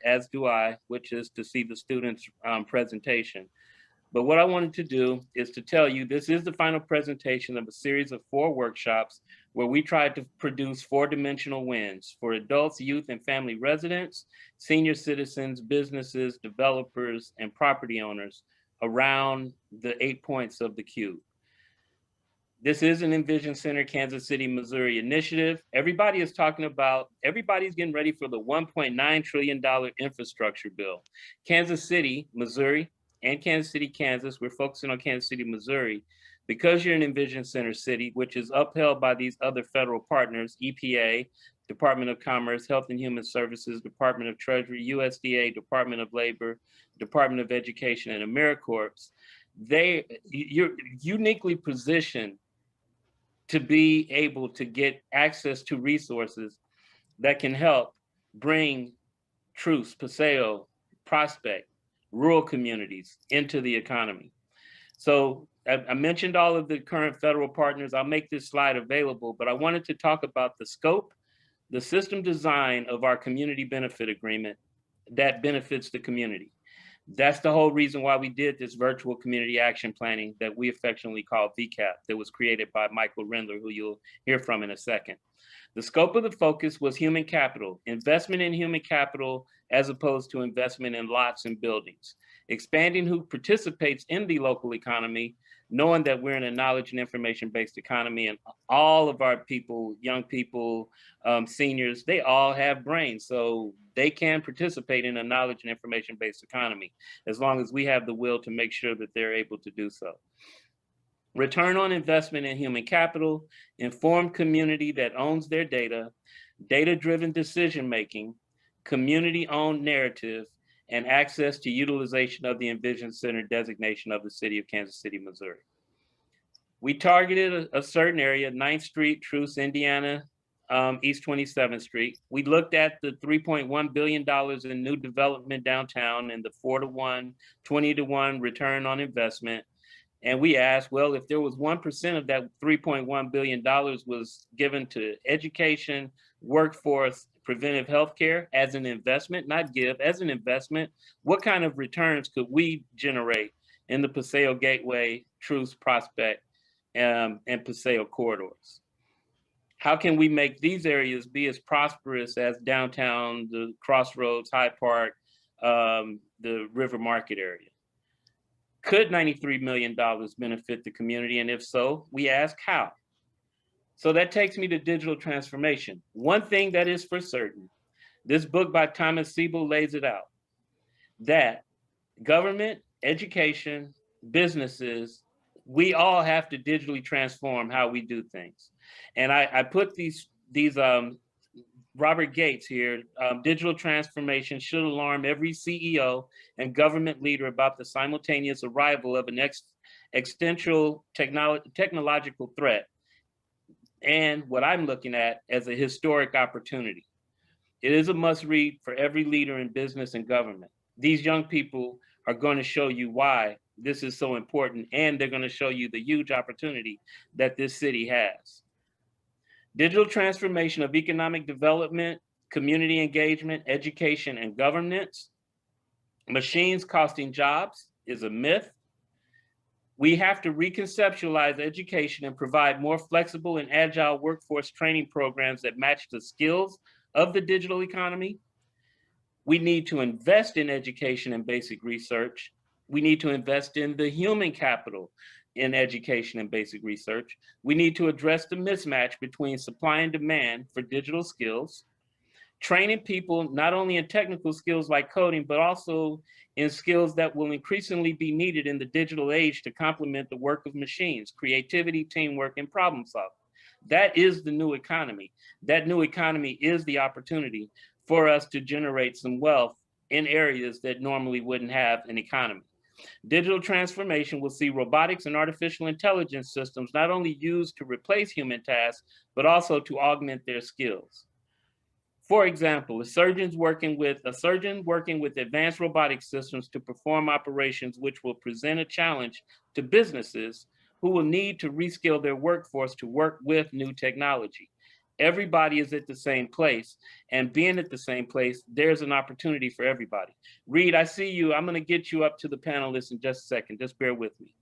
as do I, which is to see the students' presentation. But what I wanted to do is to tell you this is the final presentation of a series of 4 workshops where we tried to produce 4-dimensional wins for adults, youth, and family residents, senior citizens, businesses, developers, and property owners around the 8 points of the cube. This is an Envision Center Kansas City, Missouri initiative. Everybody's getting ready for the $1.9 trillion infrastructure bill. Kansas City, Missouri, and Kansas City, Kansas, we're focusing on Kansas City, Missouri, because you're an Envision Center city, which is upheld by these other federal partners, EPA, Department of Commerce, Health and Human Services, Department of Treasury, USDA, Department of Labor, Department of Education, and AmeriCorps. You're uniquely positioned to be able to get access to resources that can help bring Truce, Paseo, Prospect, rural communities into the economy. So I mentioned all of the current federal partners. I'll make this slide available, but I wanted to talk about the scope, the system design of our community benefit agreement that benefits the community. That's the whole reason why we did this virtual community action planning that we affectionately call VCAP, that was created by Michael Rendler, who you'll hear from in a second. The scope of the focus was human capital, investment in human capital as opposed to investment in lots and buildings, expanding who participates in the local economy, knowing that we're in a knowledge and information-based economy, and all of our people, young people, seniors, they all have brains. So they can participate in a knowledge and information-based economy, as long as we have the will to make sure that they're able to do so. Return on investment in human capital, informed community that owns their data, data-driven decision-making, community-owned narrative, and access to utilization of the Envision Center designation of the city of Kansas City, Missouri. We targeted a certain area, 9th Street, Truce, Indiana, East 27th Street. We looked at the $3.1 billion in new development downtown and the 4-to-1, 20-to-1 return on investment. And we asked, well, if there was 1% of that $3.1 billion was given to education, workforce, preventive healthcare as an investment, not give, as an investment, what kind of returns could we generate in the Paseo Gateway, Truce, Prospect, and Paseo corridors? How can we make these areas be as prosperous as downtown, the Crossroads, Hyde Park, the River Market area? Could $93 million benefit the community? And if so, we ask how. So that takes me to digital transformation. One thing that is for certain, this book by Thomas Siebel lays it out, that government, education, businesses, we all have to digitally transform how we do things. And I put these Robert Gates here, digital transformation should alarm every CEO and government leader about the simultaneous arrival of an existential technological threat, and what I'm looking at as a historic opportunity. It is a must read for every leader in business and government. These young people are going to show you why this is so important, and they're going to show you the huge opportunity that this city has. Digital transformation of economic development, community engagement, education, and governance. Machines costing jobs is a myth. We have to reconceptualize education and provide more flexible and agile workforce training programs that match the skills of the digital economy. We need to invest in education and basic research. We need to invest in the human capital in education and basic research. We need to address the mismatch between supply and demand for digital skills, training people not only in technical skills like coding, but also in skills that will increasingly be needed in the digital age to complement the work of machines, creativity, teamwork, and problem solving. That is the new economy. That new economy is the opportunity for us to generate some wealth in areas that normally wouldn't have an economy. Digital transformation will see robotics and artificial intelligence systems not only used to replace human tasks, but also to augment their skills. For example, a surgeon working with advanced robotic systems to perform operations which will present a challenge to businesses who will need to reskill their workforce to work with new technology. Everybody is at the same place, and being at the same place, there's an opportunity for everybody. Reed, I see you. I'm going to get you up to the panelists in just a second. Just bear with me.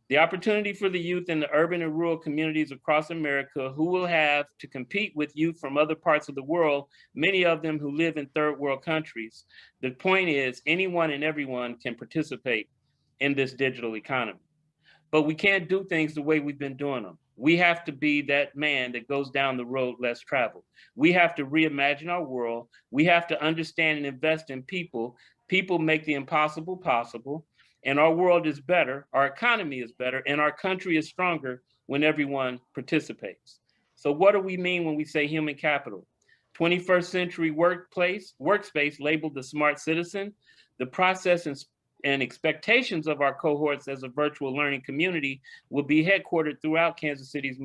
The opportunity for the youth in the urban and rural communities across America who will have to compete with youth from other parts of the world, many of them who live in third world countries. The point is, anyone and everyone can participate in this digital economy. But we can't do things the way we've been doing them. We have to be that man that goes down the road less traveled. We have to reimagine our world. We have to understand and invest in people. People make the impossible possible. And our world is better, our economy is better, and our country is stronger when everyone participates. So what do we mean when we say human capital? 21st century workspace labeled the smart citizen, the process and expectations of our cohorts as a virtual learning community will be headquartered throughout Kansas City,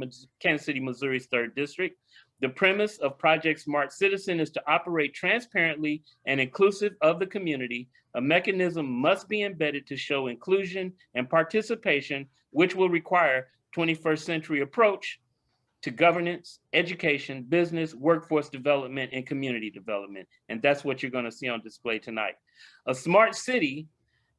Missouri's 3rd District. The premise of Project Smart Citizen is to operate transparently and inclusive of the community. A mechanism must be embedded to show inclusion and participation, which will require 21st century approach to governance, education, business, workforce development, and community development. And that's what you're going to see on display tonight. A smart city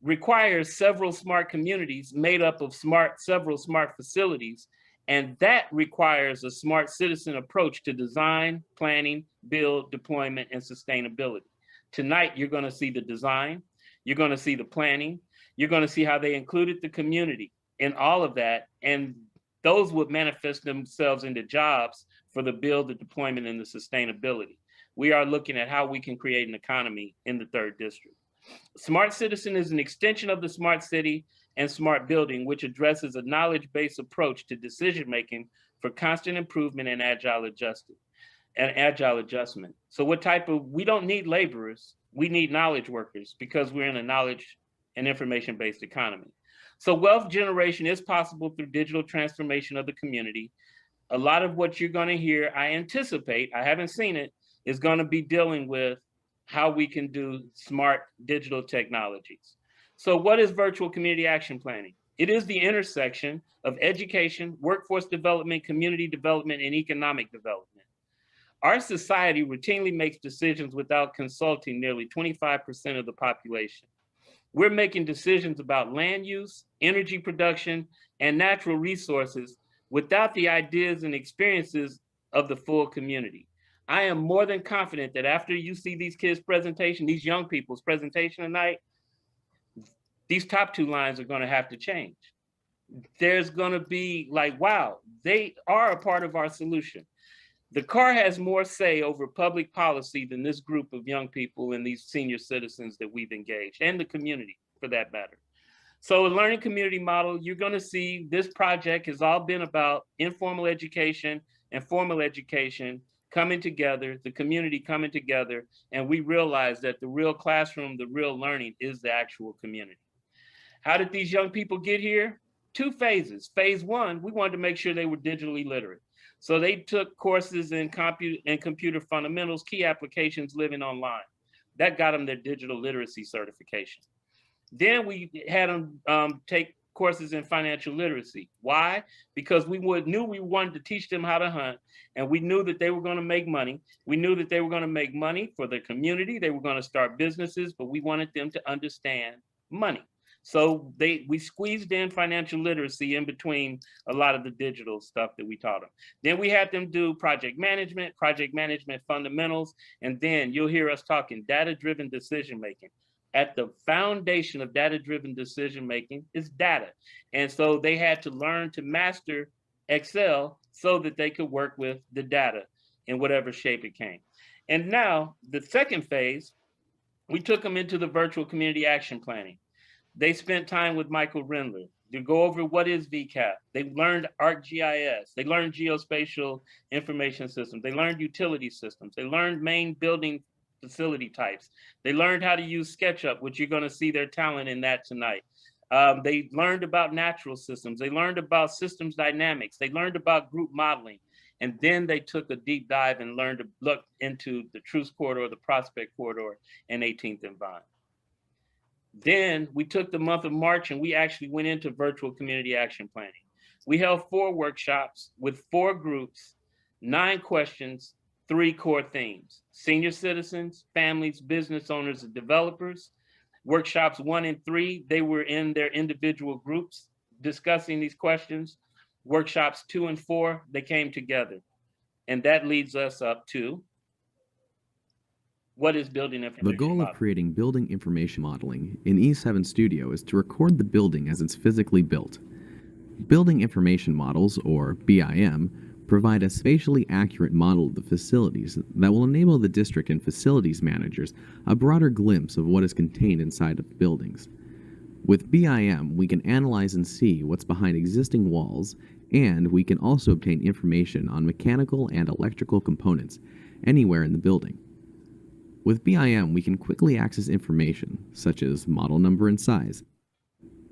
requires several smart communities made up of several smart facilities, and that requires a smart citizen approach to design, planning, build, deployment, and sustainability. Tonight, you're going to see the design, you're going to see the planning, you're going to see how they included the community in all of that, and those would manifest themselves into jobs for the build, the deployment, and the sustainability. We are looking at how we can create an economy in the 3rd District. Smart Citizen is an extension of the Smart City and Smart Building, which addresses a knowledge-based approach to decision-making for constant improvement and agile adjustment. So we don't need laborers, we need knowledge workers because we're in a knowledge and information-based economy. So wealth generation is possible through digital transformation of the community. A lot of what you're going to hear, I anticipate, I haven't seen it, is going to be dealing with how we can do smart digital technologies. So what is virtual community action planning? It is the intersection of education, workforce development, community development, and economic development. Our society routinely makes decisions without consulting nearly 25% of the population. We're making decisions about land use, energy production, and natural resources without the ideas and experiences of the full community. I am more than confident that after you see these kids' presentation, these young people's presentation tonight, these top 2 lines are going to have to change. There's going to be like, wow, they are a part of our solution. The car has more say over public policy than this group of young people and these senior citizens that we've engaged, and the community for that matter. So a learning community model, you're going to see this project has all been about informal education and formal education coming together, the community coming together, and we realize that the real classroom, the real learning is the actual community. How did these young people get here? 2 phases. Phase 1, we wanted to make sure they were digitally literate. So they took courses in computer fundamentals, key applications, living online. That got them their digital literacy certification. Then we had them take courses in financial literacy. Why? Because we knew we wanted to teach them how to hunt, and we knew that they were going to make money. We knew that they were going to make money for the community. They were going to start businesses, but we wanted them to understand money. So we squeezed in financial literacy in between a lot of the digital stuff that we taught them. Then we had them do project management fundamentals, and then you'll hear us talking data-driven decision-making. At the foundation of data-driven decision-making is data. And so they had to learn to master Excel so that they could work with the data in whatever shape it came. And now the second phase, we took them into the virtual community action planning. They spent time with Michael Rendler to go over what is VCAP. They learned ArcGIS. They learned geospatial information systems. They learned utility systems. They learned main building facility types. They learned how to use SketchUp, which you're going to see their talent in that tonight. They learned about natural systems. They learned about systems dynamics. They learned about group modeling. And then they took a deep dive and learned to look into the Truce Corridor, the Prospect Corridor, and 18th and Vine. Then we took the month of March and we actually went into virtual community action planning. We held 4 workshops with 4 groups. 9 questions, 3 core themes: senior citizens, families, business owners, and developers. Workshops 1 and 3, they were in their individual groups discussing these questions. Workshops 2 and 4, they came together. And that leads us up to, what is building information The goal modeling? of creating building information modeling in E7 Studio is to record the building as it's physically built. Building information models, or BIM, provide a spatially accurate model of the facilities that will enable the district and facilities managers a broader glimpse of what is contained inside of buildings. With BIM, we can analyze and see what's behind existing walls, and we can also obtain information on mechanical and electrical components anywhere in the building. With BIM, we can quickly access information, such as model number and size,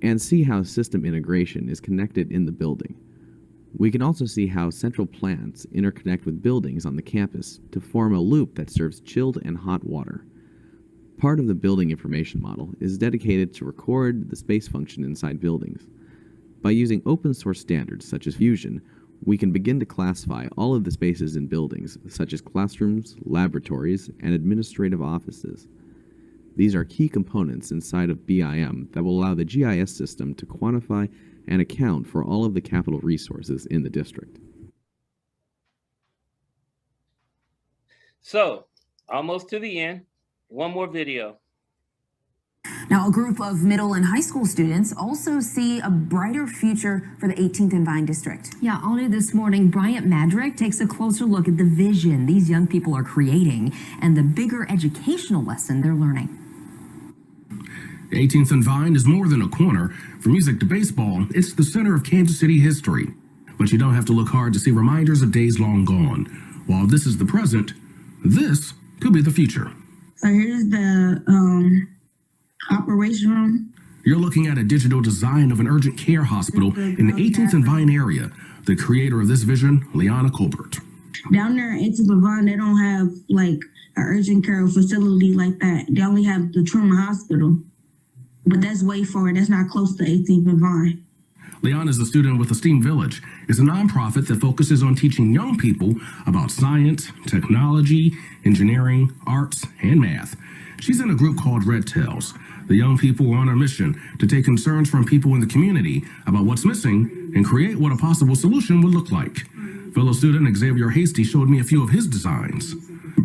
and see how system integration is connected in the building. We can also see how central plants interconnect with buildings on the campus to form a loop that serves chilled and hot water. Part of the building information model is dedicated to record the space function inside buildings. By using open source standards such as Fusion, we can begin to classify all of the spaces in buildings, such as classrooms, laboratories, and administrative offices. These are key components inside of BIM that will allow the GIS system to quantify and account for all of the capital resources in the district. So, almost to the end. One more video. Now, a group of middle and high school students also see a brighter future for the 18th and Vine District. Yeah, all new this morning, Bryant Madrick takes a closer look at the vision these young people are creating and the bigger educational lesson they're learning. 18th and Vine is more than a corner. From music to baseball, it's the center of Kansas City history. But you don't have to look hard to see reminders of days long gone. While this is the present, this could be the future. So here's the operation room. You're looking at a digital design of an urgent care hospital in the 18th and Vine area. The creator of this vision, Liana Colbert. Down there in 18th and Vine, they don't have like an urgent care facility like that. They only have the trauma hospital. But that's way far. That's not close to 18th and Vine. Leon is a student with Esteem Village. It's a nonprofit that focuses on teaching young people about science, technology, engineering, arts, and math. She's in a group called Red Tails. The young people are on a mission to take concerns from people in the community about what's missing and create what a possible solution would look like. Fellow student Xavier Hasty showed me a few of his designs.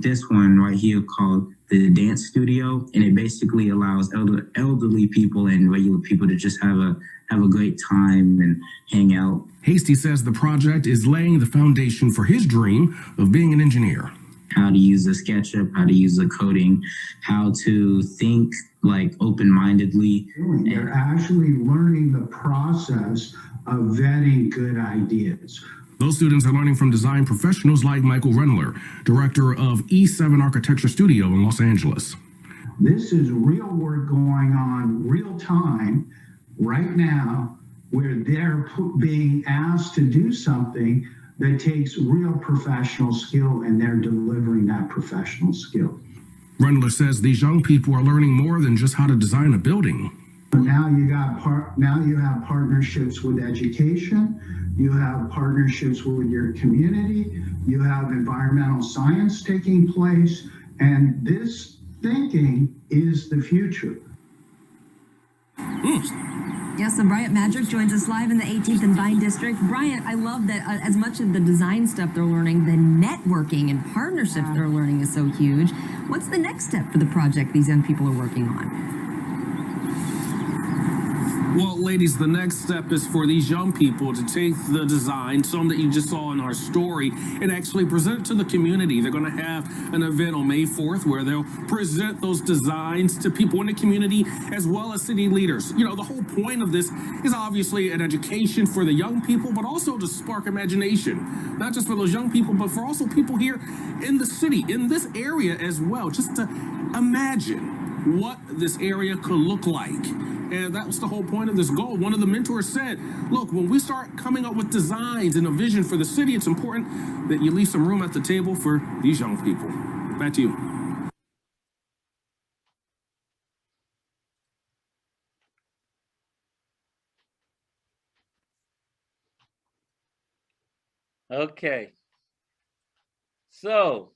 This one right here called the Dance Studio, and it basically allows elderly people and regular people to just have a great time and hang out. Hasty says the project is laying the foundation for his dream of being an engineer. How to use the SketchUp, how to use the coding, how to think like open-mindedly. They're actually learning the process of vetting good ideas. Those students are learning from design professionals like Michael Renler, director of E7 Architecture Studio in Los Angeles. This is real work going on real time right now, where they're being asked to do something that takes real professional skill, and they're delivering that professional skill. Rendler says these young people are learning more than just how to design a building. Now you have partnerships with education, you have partnerships with your community, you have environmental science taking place, and this thinking is the future. Yes, so Bryant Madrick joins us live in the 18th and Vine District. Bryant, I love that as much of the design stuff they're learning, the networking and partnerships they're learning is so huge. What's the next step for the project these young people are working on? Well, ladies, the next step is for these young people to take the design, some that you just saw in our story, and actually present it to the community. They're going to have an event on May 4th where they'll present those designs to people in the community as well as city leaders. You know, the whole point of this is obviously an education for the young people, but also to spark imagination, not just for those young people, but for also people here in the city, in this area as well, just to imagine what this area could look like. And that was the whole point of this goal. One of the mentors said, look, when we start coming up with designs and a vision for the city, it's important that you leave some room at the table for these young people. Back to you. Okay. So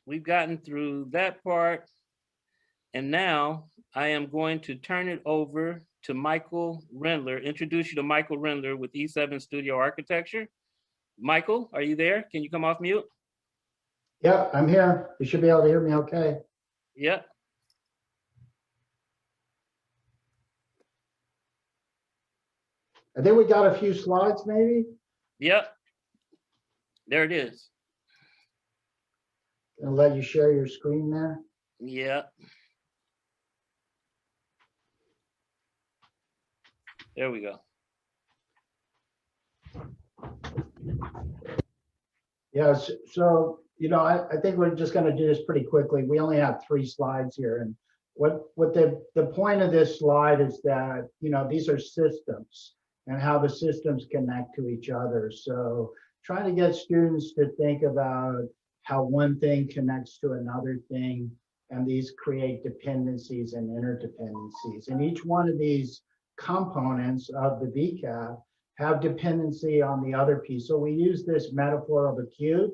we've gotten through that part. And now I am going to turn it over to Michael Rendler, introduce you to Michael Rendler with E7 Studio Architecture. Michael, are you there? Can you come off mute? Yep, I'm here. You should be able to hear me okay. Yep. I think we got a few slides maybe. Yep. There it is. Gonna let you share your screen there. Yep. There we go. Yes, so, I think we're just gonna do this pretty quickly. We only have 3 slides here. And what the point of this slide is that, these are systems and how the systems connect to each other. So trying to get students to think about how one thing connects to another thing, and these create dependencies and interdependencies. And each one of these components of the VCAP have dependency on the other piece. So we use this metaphor of a cube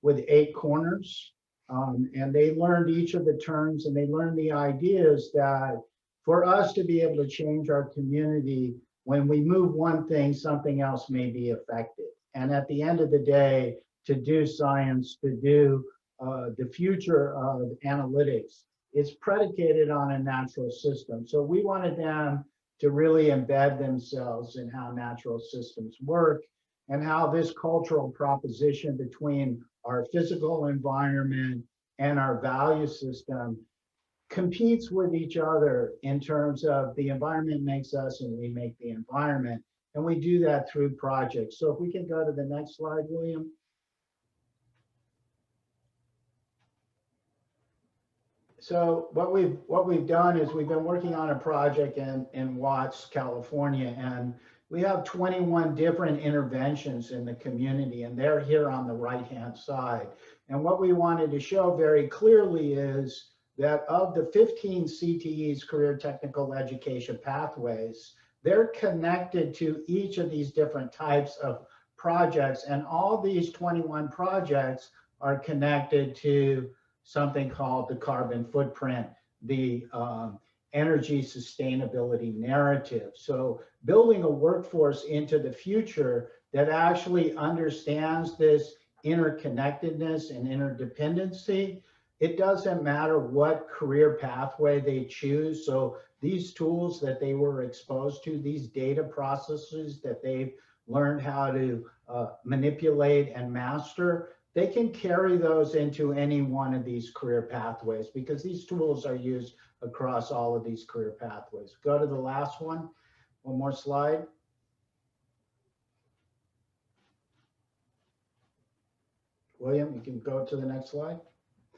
with 8 corners. And they learned each of the terms, and they learned the ideas that for us to be able to change our community, when we move one thing, something else may be affected. And at the end of the day, to do science, to do the future of analytics, it's predicated on a natural system. So we wanted them to really embed themselves in how natural systems work, and how this cultural proposition between our physical environment and our value system competes with each other in terms of the environment makes us and we make the environment. And we do that through projects. So if we can go to the next slide, William. So what we've done is we've been working on a project in Watts, California, and we have 21 different interventions in the community, and they're here on the right-hand side. And what we wanted to show very clearly is that of the 15 CTEs, career technical education pathways, they're connected to each of these different types of projects, and all these 21 projects are connected to something called the carbon footprint, the energy sustainability narrative. So building a workforce into the future that actually understands this interconnectedness and interdependency. It doesn't matter what career pathway they choose. So these tools that they were exposed to, these data processes that they've learned how to manipulate and master, they can carry those into any one of these career pathways, because these tools are used across all of these career pathways. Go to the last one more slide. William, you can go to the next slide.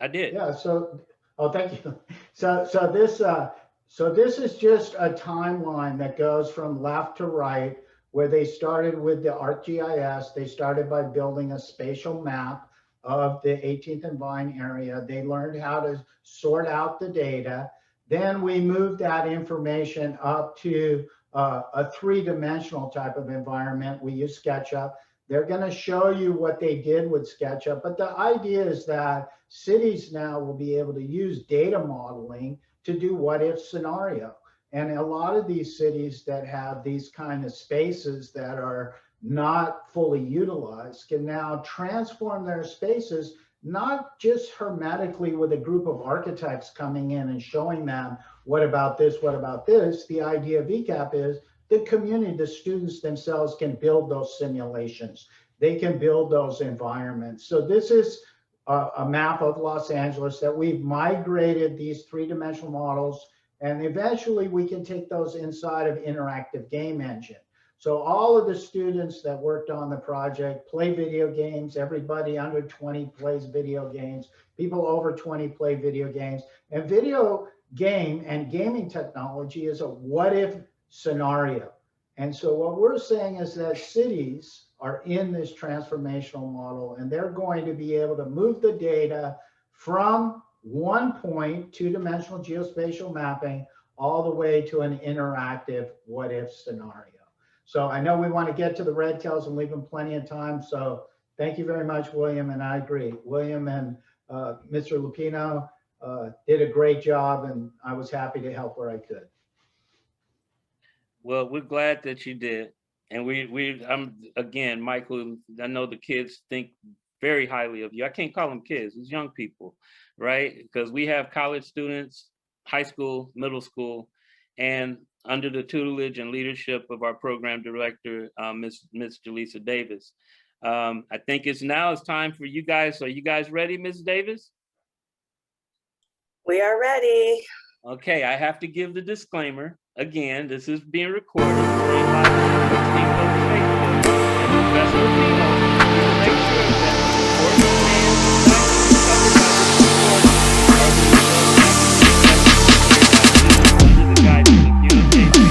I did. Yeah, so, oh, thank you. So this is just a timeline that goes from left to right, where they started with the ArcGIS. They started by building a spatial map of the 18th and Vine area. They learned how to sort out the data. Then we moved that information up to a 3-dimensional type of environment. We use SketchUp. They're going to show you what they did with SketchUp, but the idea is that cities now will be able to use data modeling to do what if scenario. And a lot of these cities that have these kind of spaces that are not fully utilized can now transform their spaces, not just hermetically with a group of architects coming in and showing them, what about this, what about this? The idea of VCAP is the community, the students themselves can build those simulations. They can build those environments. So this is a map of Los Angeles that we've migrated these 3-dimensional models, and eventually we can take those inside of interactive game engine. So all of the students that worked on the project play video games. Everybody under 20 plays video games. People over 20 play video games. And video game and gaming technology is a what if scenario. And so what we're saying is that cities are in this transformational model, and they're going to be able to move the data from one point, 2-dimensional geospatial mapping, all the way to an interactive what if scenario. So I know we want to get to the red tails and leave them plenty of time. So Thank you very much, William, and I agree. William and Mr. Lupino did a great job, and I was happy to help where I could. Well, we're glad that you did. And I'm again, Michael, I know the kids think very highly of you. I can't call them kids, it's young people, right? Because we have college students, high school, middle school, and under the tutelage and leadership of our program director, Ms. Jaleesa Davis. I think it's time for you guys. Are you guys ready, Ms. Davis? We are ready. Okay, I have to give the disclaimer. Again, this is being recorded. Streamed live on Facebook, and the best of the we'll make sure that the important and under the guidance of UNKC.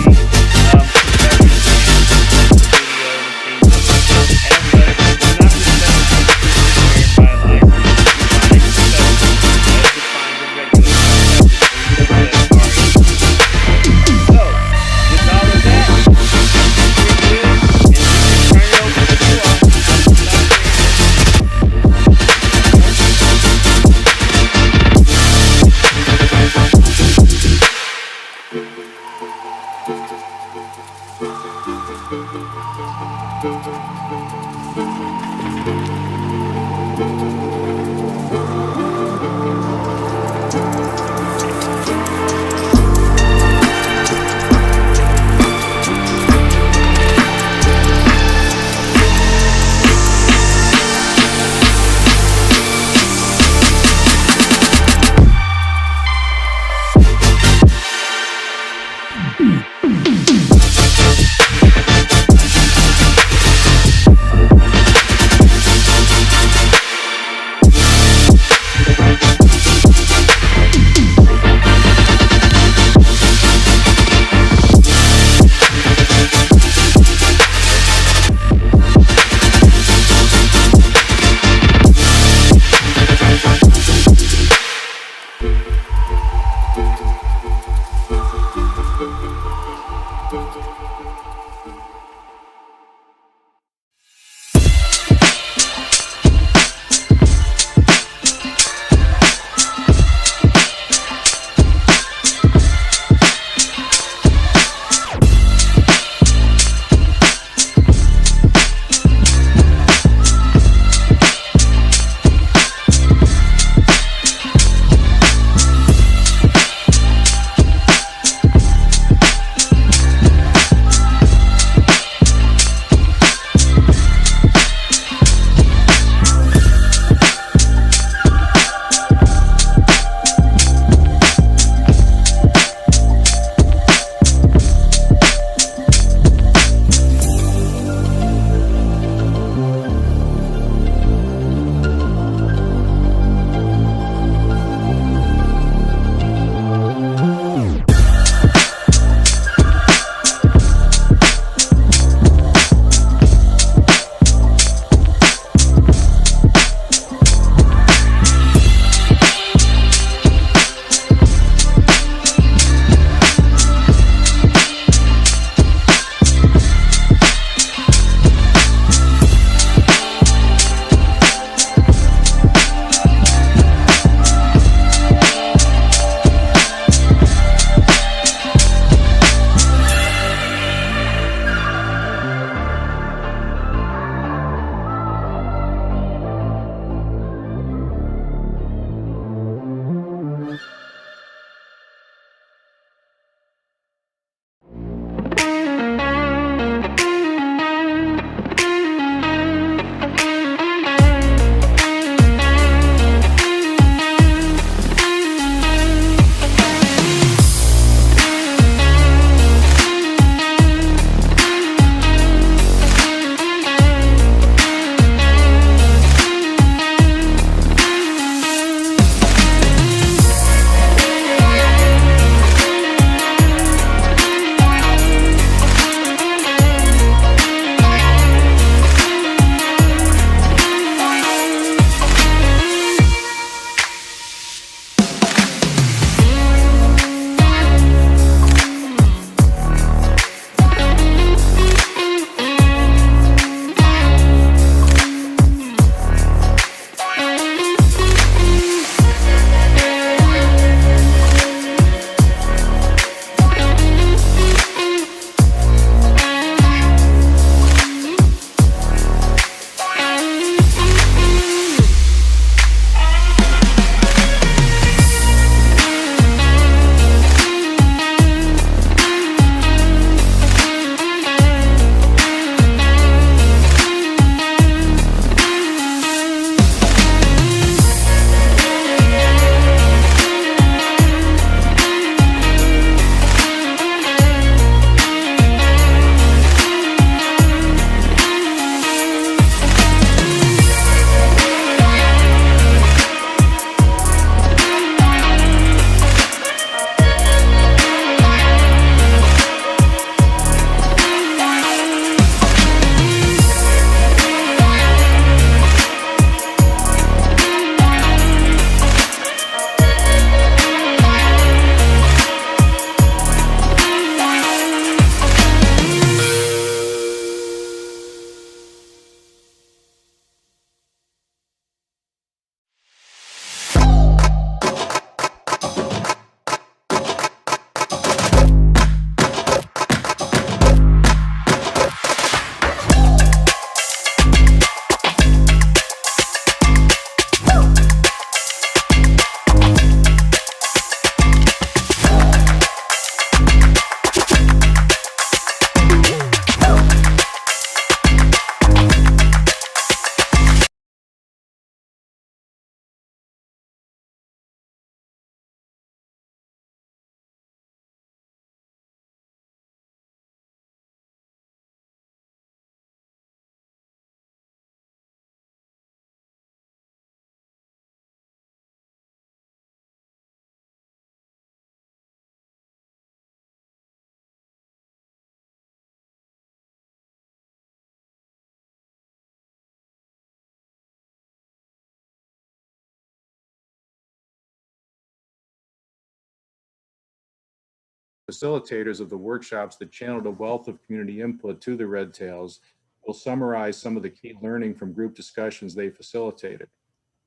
facilitators of the workshops that channeled a wealth of community input to the Red Tails will summarize some of the key learning from group discussions they facilitated.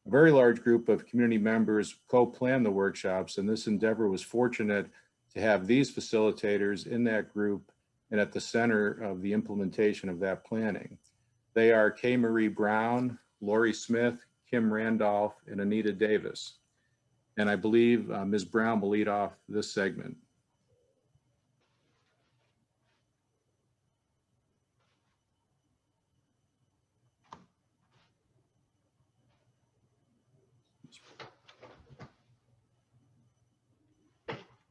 A very large group of community members co-planned the workshops, and this endeavor was fortunate to have these facilitators in that group and at the center of the implementation of that planning. They are Kay Marie Brown, Lori Smith, Kim Randolph, and Anita Davis. And I believe Ms. Brown will lead off this segment.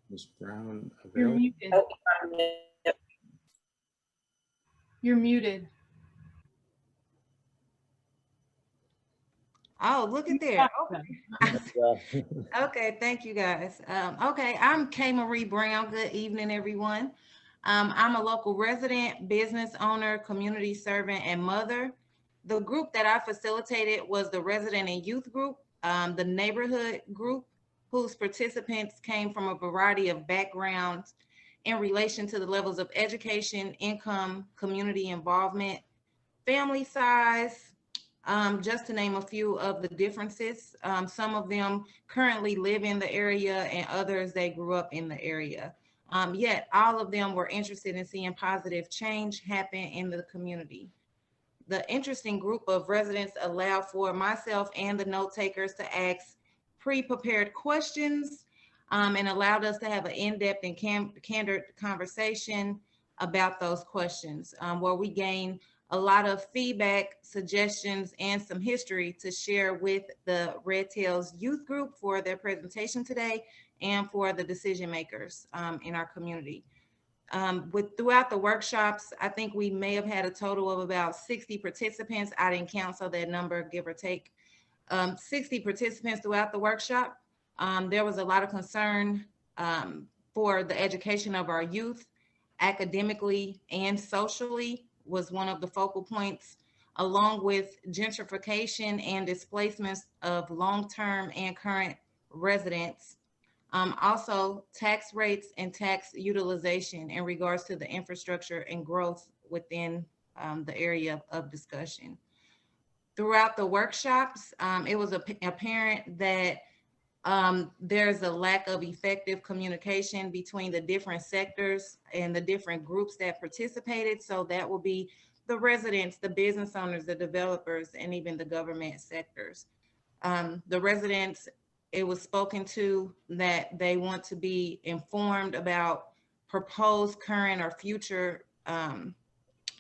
Ms. Brown, You're available? muted. You're muted. Oh, look at there. Okay. Okay, thank you guys. Okay, I'm Kay Marie Brown. Good evening, everyone. I'm a local resident, business owner, community servant, and mother. The group that I facilitated was the resident and youth group, the neighborhood group, whose participants came from a variety of backgrounds in relation to the levels of education, income, community involvement, family size, just to name a few of the differences. Some of them currently live in the area and others, they grew up in the area. Yet all of them were interested in seeing positive change happen in the community. The interesting group of residents allowed for myself and the note takers to ask pre-prepared questions and allowed us to have an in-depth and candid conversation about those questions, where we gained a lot of feedback, suggestions, and some history to share with the Red Tails youth group for their presentation today and for the decision makers in our community. Throughout the workshops, I think we may have had a total of about 60 participants. I didn't count, so that number, give or take, 60 participants throughout the workshop. There was a lot of concern for the education of our youth, academically and socially was one of the focal points, along with gentrification and displacements of long-term and current residents. Also, tax rates and tax utilization in regards to the infrastructure and growth within the area of discussion. Throughout the workshops, it was apparent that there's a lack of effective communication between the different sectors and the different groups that participated. So that will be the residents, the business owners, the developers, and even the government sectors. The residents, it was spoken to that they want to be informed about proposed current or future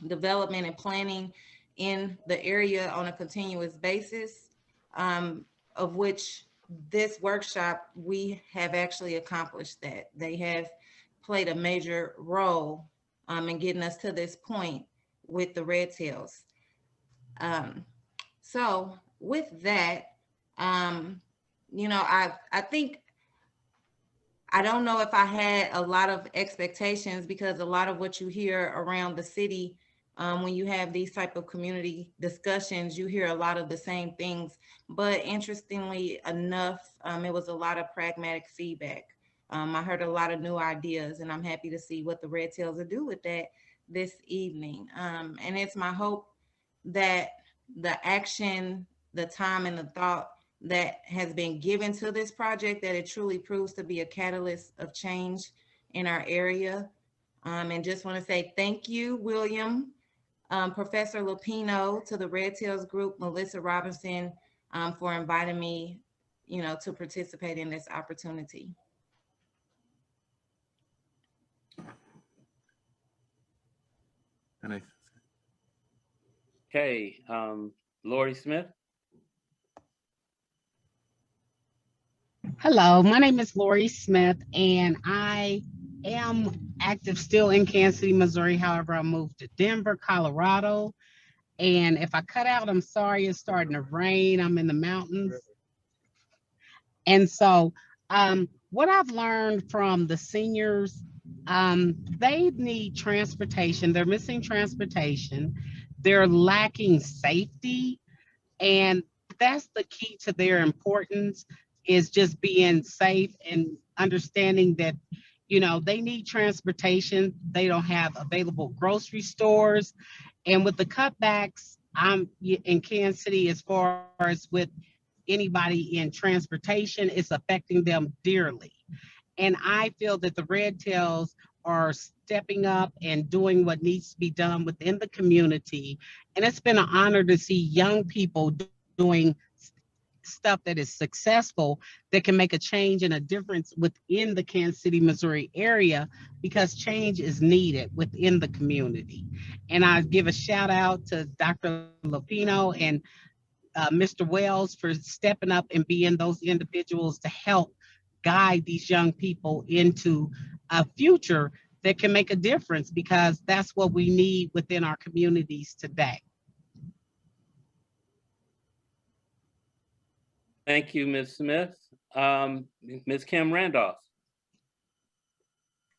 development and planning in the area on a continuous basis, of which this workshop, we have actually accomplished that. They have played a major role in getting us to this point with the Red Tails. So with that, you know, I think, I don't know if I had a lot of expectations, because a lot of what you hear around the city, when you have these type of community discussions, you hear a lot of the same things. But interestingly enough, it was a lot of pragmatic feedback. I heard a lot of new ideas, and I'm happy to see what the Red Tails will do with that this evening. And it's my hope that the action, the time, and the thought that has been given to this project, that it truly proves to be a catalyst of change in our area. And just want to say thank you, William, Professor Lupino, to the Red Tails group, Melissa Robinson, for inviting me, you know, to participate in this opportunity. And Okay, Lori Smith. Hello, my name is Lori Smith, and I am active still in Kansas City, Missouri. However, I moved to Denver, Colorado. And if I cut out, I'm sorry, it's starting to rain. I'm in the mountains. And so what I've learned from the seniors, they need transportation. They're missing transportation. They're lacking safety. And that's the key to their importance, is just being safe and understanding that You know, they need transportation. They don't have available grocery stores. And with the cutbacks, I'm in Kansas City as far as with anybody in transportation, it's affecting them dearly. And I feel that the Red Tails are stepping up and doing what needs to be done within the community. And it's been an honor to see young people doing stuff that is successful that can make a change and a difference within the Kansas City, Missouri area, because change is needed within the community. And I give a shout out to Dr. Lupino and Mr. Wells for stepping up and being those individuals to help guide these young people into a future that can make a difference, because that's what we need within our communities today. Thank you, Ms. Smith. Ms. Kim Randolph.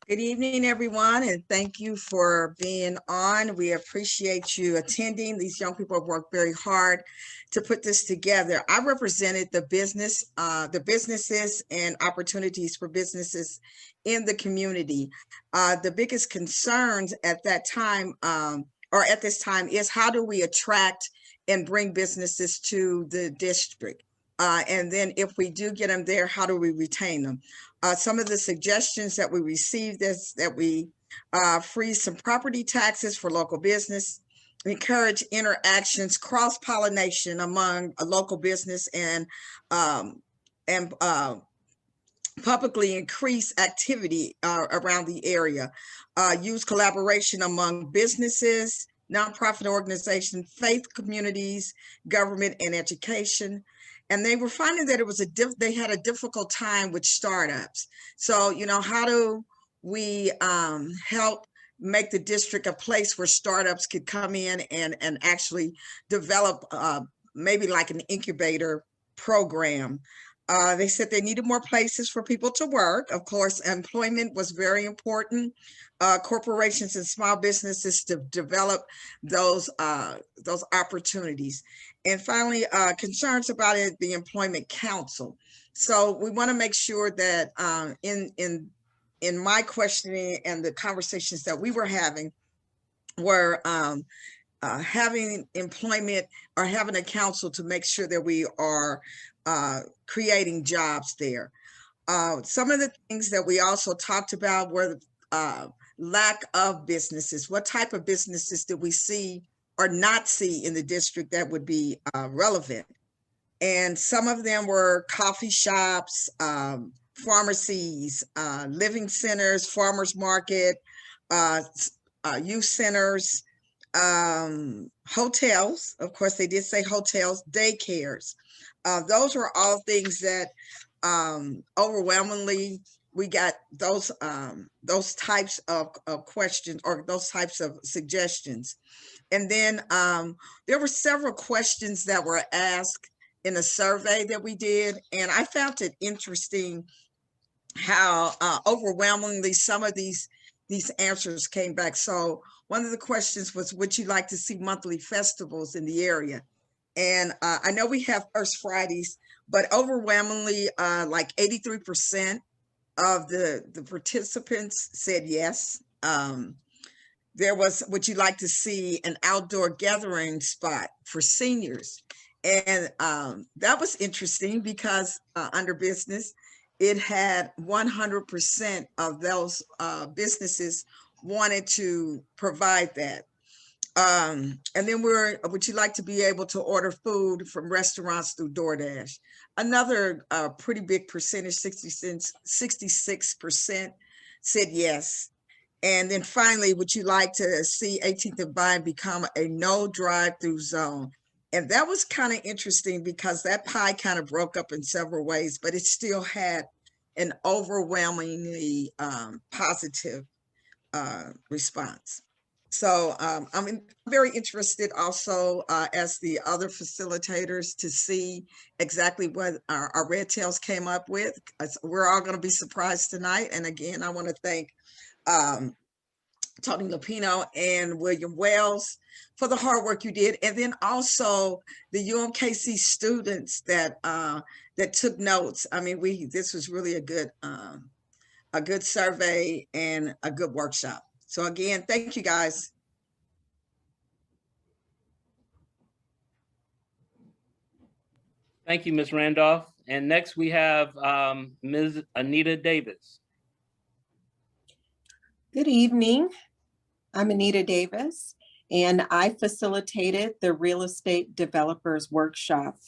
Good evening, everyone, and thank you for being on. We appreciate you attending. These young people have worked very hard to put this together. I represented the businesses and opportunities for businesses in the community. The biggest concerns at that time, or at this time, is how do we attract and bring businesses to the district? And then if we do get them there, how do we retain them? Some of the suggestions that we received is that we freeze some property taxes for local business, encourage interactions, cross-pollination among a local business, and publicly increase activity around the area, use collaboration among businesses, nonprofit organizations, faith communities, government, and education. And they were finding that it was they had a difficult time with startups. So, you know, how do we help make the district a place where startups could come in and actually develop maybe like an incubator program? They said they needed more places for people to work. Of course, employment was very important. Corporations and small businesses to develop those opportunities. And finally, concerns about the Employment Council. So we want to make sure that in my questioning and the conversations that we were having were having employment or having a council to make sure that we are creating jobs there. Some of the things that we also talked about were lack of businesses. What type of businesses did we see or not see in the district that would be relevant? And some of them were coffee shops, pharmacies, living centers, farmers market, youth centers, hotels. Of course, they did say hotels, daycares. Those were all things that overwhelmingly we got those types of questions or those types of suggestions. And then there were several questions that were asked in a survey that we did. And I found it interesting how overwhelmingly some of these answers came back. So one of the questions was, would you like to see monthly festivals in the area? And I know we have First Fridays, but overwhelmingly like 83% of the participants said yes. There was, would you like to see an outdoor gathering spot for seniors? And that was interesting because under business, it had 100% of those businesses wanted to provide that. And then would you like to be able to order food from restaurants through DoorDash? Another pretty big percentage, 66% said yes. And then finally, would you like to see 18th and Vine become a no drive-through zone? And that was kind of interesting because that pie kind of broke up in several ways, but it still had an overwhelmingly positive response. So I'm very interested also as the other facilitators to see exactly what our Red Tails came up with. We're all going to be surprised tonight. And again, I want to thank Tony Lupino and William Wells for the hard work you did. And then also the UMKC students that that took notes. I mean, this was really a good a good survey, and a good workshop. So again, thank you guys. Thank you, Ms. Randolph. And next we have Ms. Anita Davis. Good evening. I'm Anita Davis, and I facilitated the Real Estate Developers Workshop.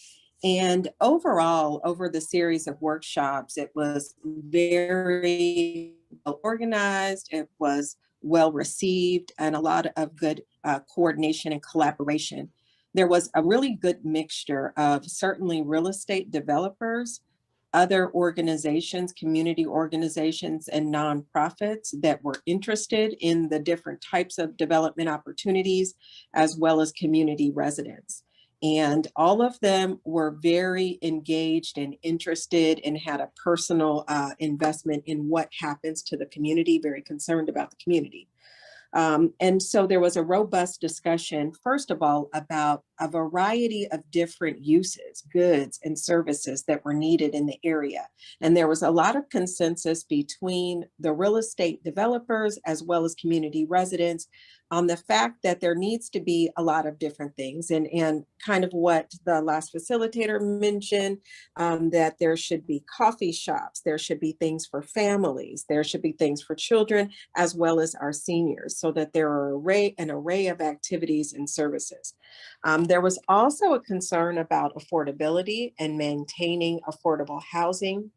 And overall, over the series of workshops, it was very well organized, it was well received, and a lot of good coordination and collaboration. There was a really good mixture of certainly real estate developers, other organizations, community organizations, and nonprofits that were interested in the different types of development opportunities, as well as community residents. And all of them were very engaged and interested and had a personal investment in what happens to the community, very concerned about the community. And so there was a robust discussion, first of all, about a variety of different uses, goods and services that were needed in the area. And there was a lot of consensus between the real estate developers as well as community residents on the fact that there needs to be a lot of different things, and kind of what the last facilitator mentioned, that there should be coffee shops, there should be things for families, there should be things for children, as well as our seniors, so that there are an array of activities and services. There was also a concern about affordability and maintaining affordable housing.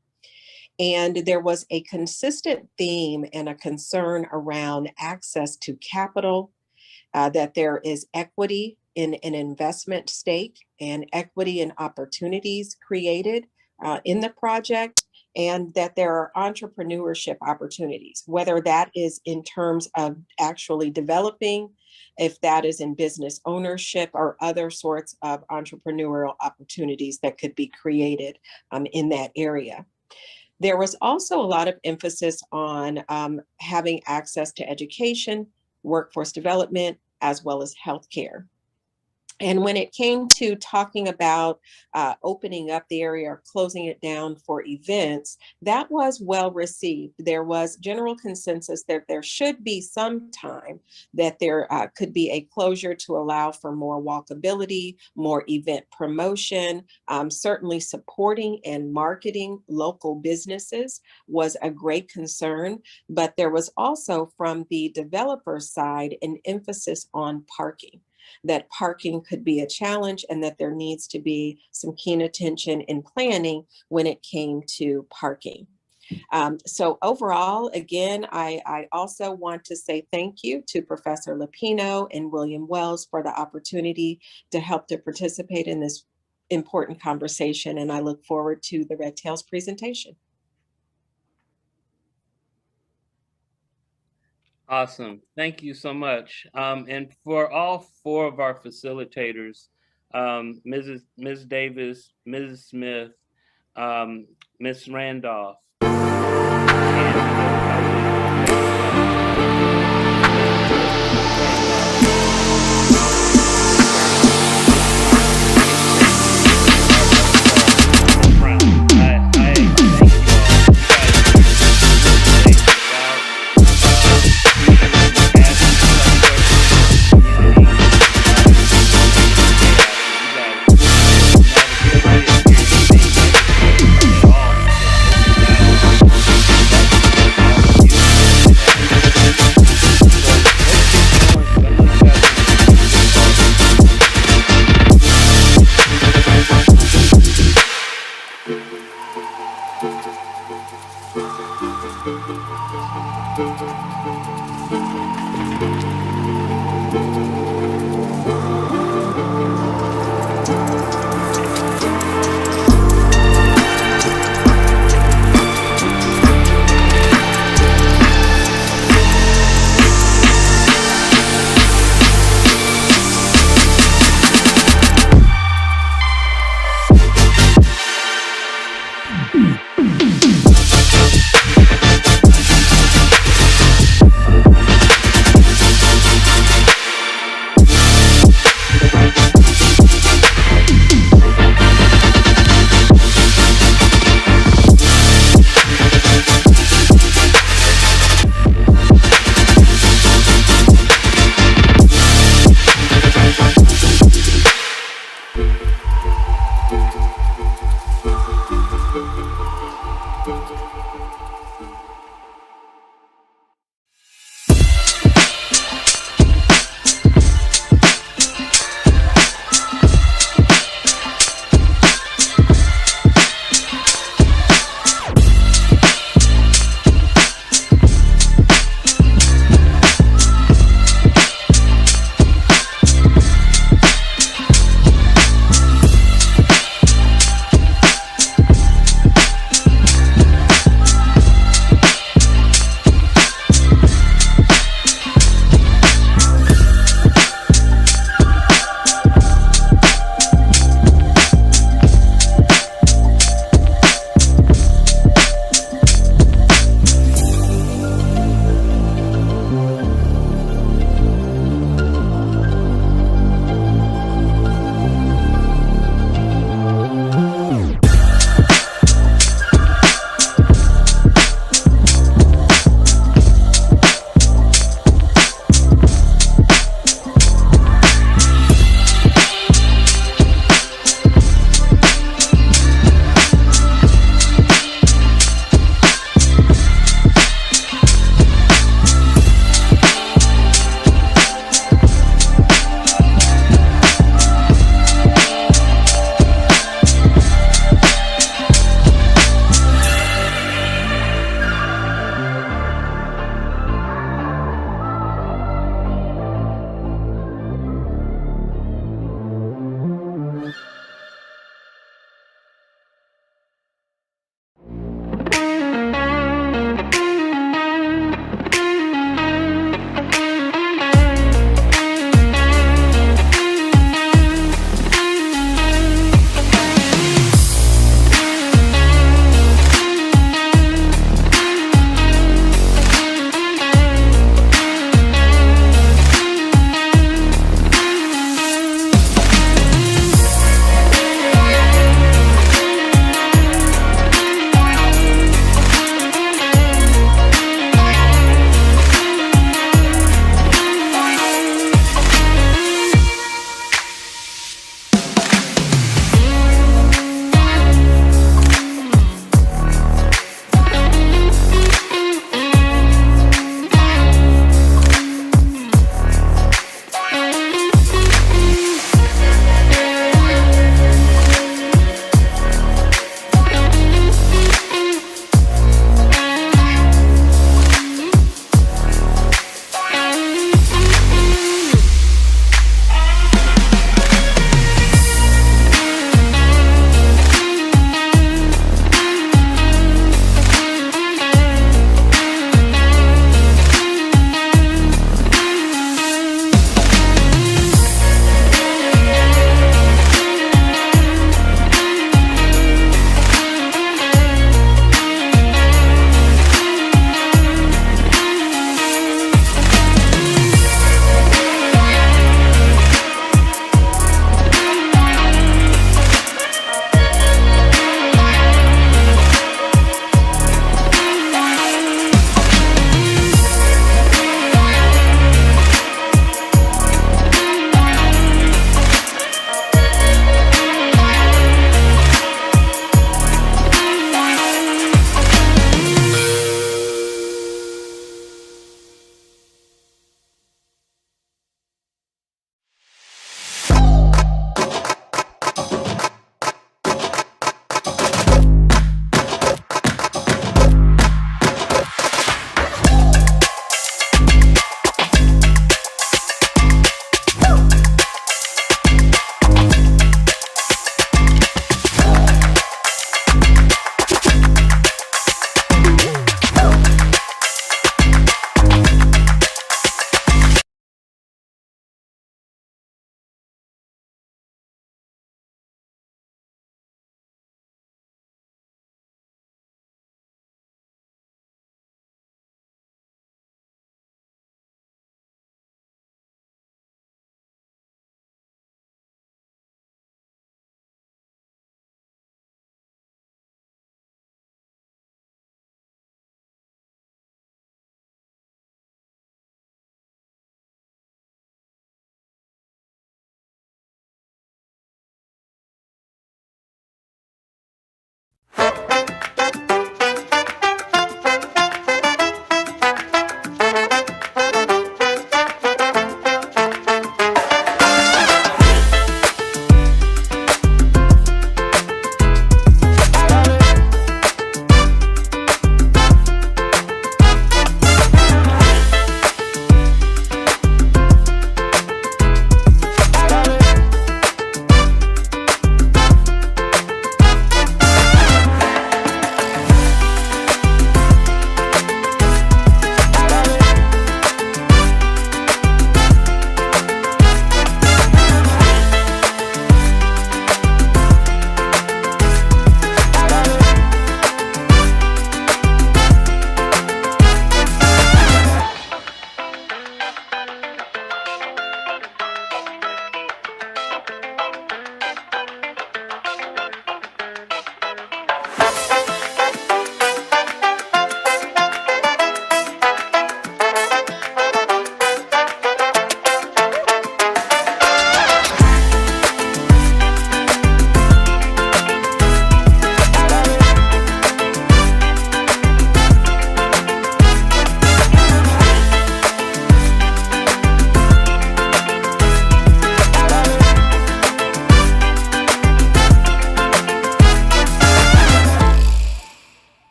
And there was a consistent theme and a concern around access to capital, that there is equity in an investment stake and equity in opportunities created in the project, and that there are entrepreneurship opportunities, whether that is in terms of actually developing, if that is in business ownership, or other sorts of entrepreneurial opportunities that could be created in that area. There was also a lot of emphasis on having access to education, workforce development, as well as healthcare. And when it came to talking about opening up the area or closing it down for events, that was well received. There was general consensus that there should be some time that there could be a closure to allow for more walkability, more event promotion. Certainly supporting and marketing local businesses was a great concern, but there was also from the developer side an emphasis on parking, that parking could be a challenge and that there needs to be some keen attention in planning when it came to parking. So overall, again, I also want to say thank you to Professor Lapino and William Wells for the opportunity to help to participate in this important conversation, and I look forward to the Red Tails presentation. Awesome. Thank you so much. And for all four of our facilitators, Ms. Davis, Mrs. Smith, Ms. Randolph,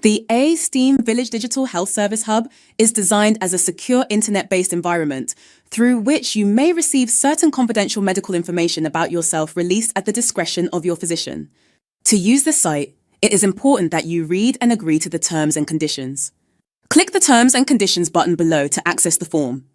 The A-STEAM Village Digital Health Service Hub is designed as a secure internet-based environment through which you may receive certain confidential medical information about yourself released at the discretion of your physician. To use the site, it is important that you read and agree to the terms and conditions. Click the Terms and Conditions button below to access the form.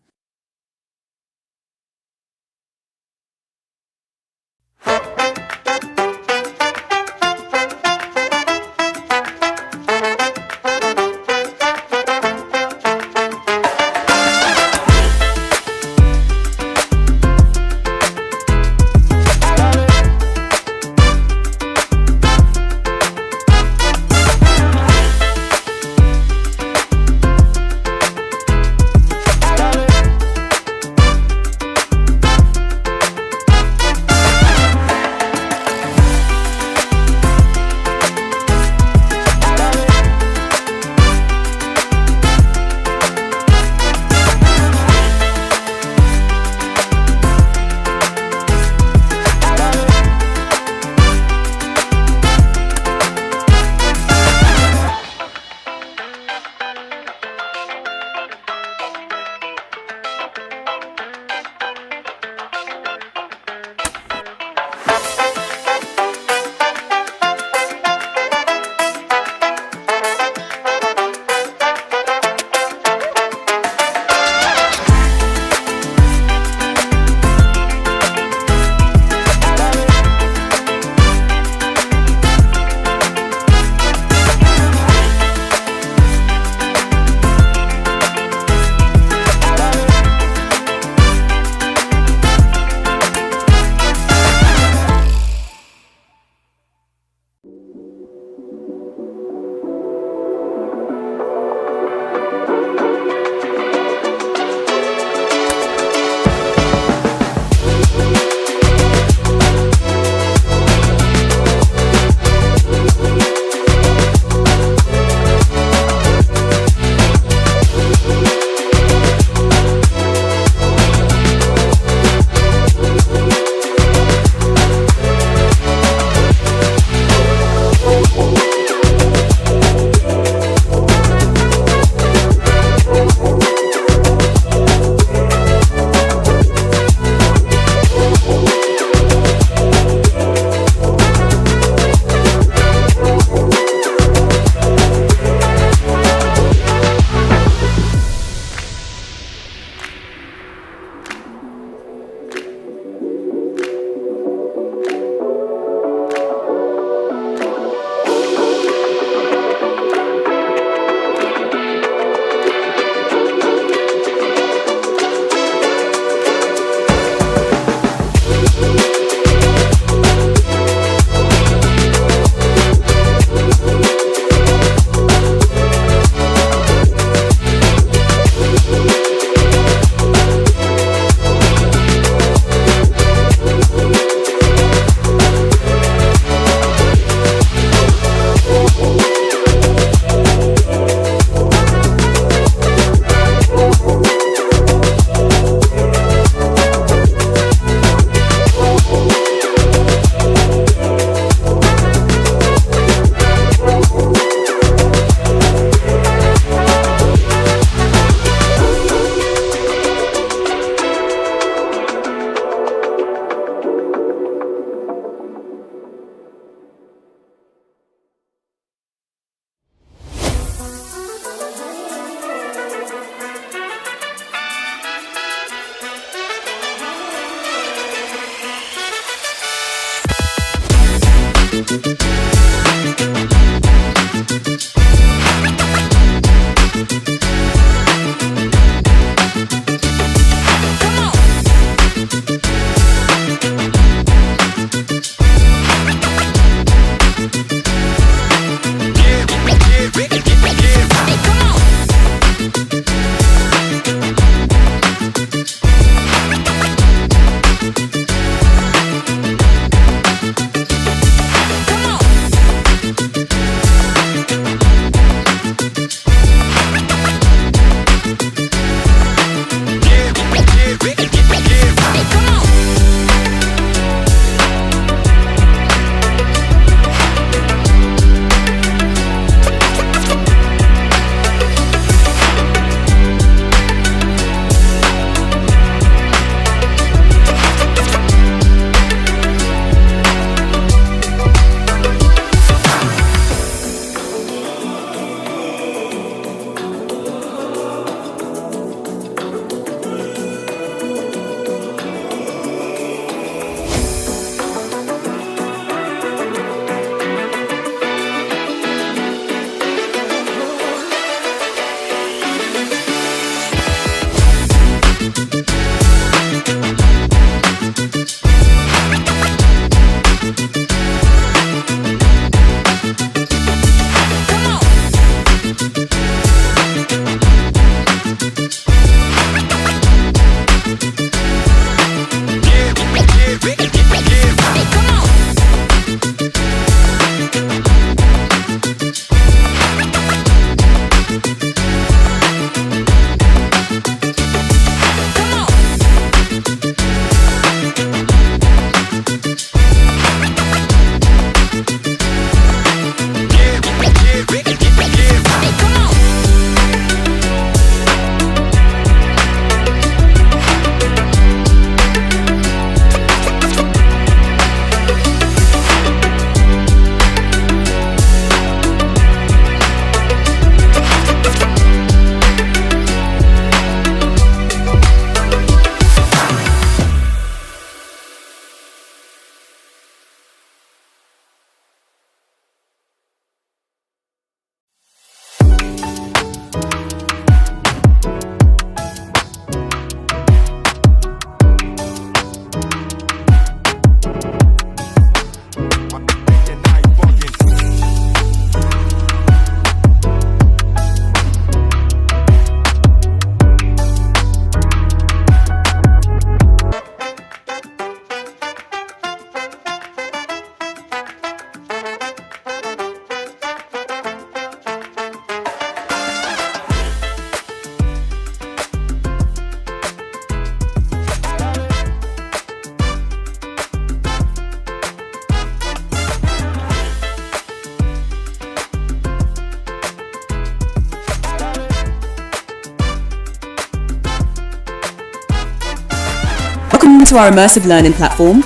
to our immersive learning platform,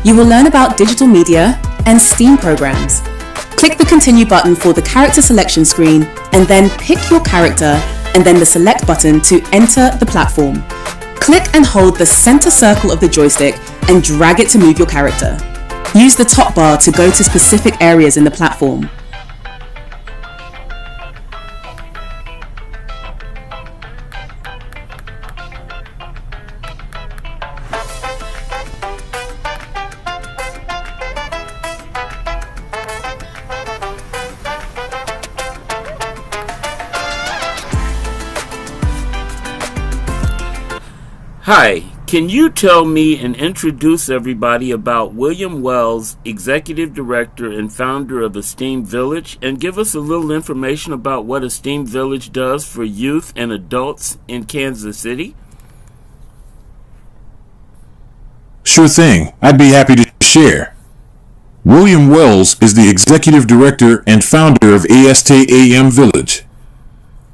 you will learn about digital media and STEAM programs. Click the Continue button for the character selection screen and then pick your character and then the Select button to enter the platform. Click and hold the center circle of the joystick and drag it to move your character. Use the top bar to go to specific areas in the platform. Hi, can you tell me and introduce everybody about William Wells, Executive Director and founder of Esteem Village, and give us a little information about what Esteem Village does for youth and adults in Kansas City? Sure thing. I'd be happy to share. William Wells is the Executive Director and founder of ASTAM Village.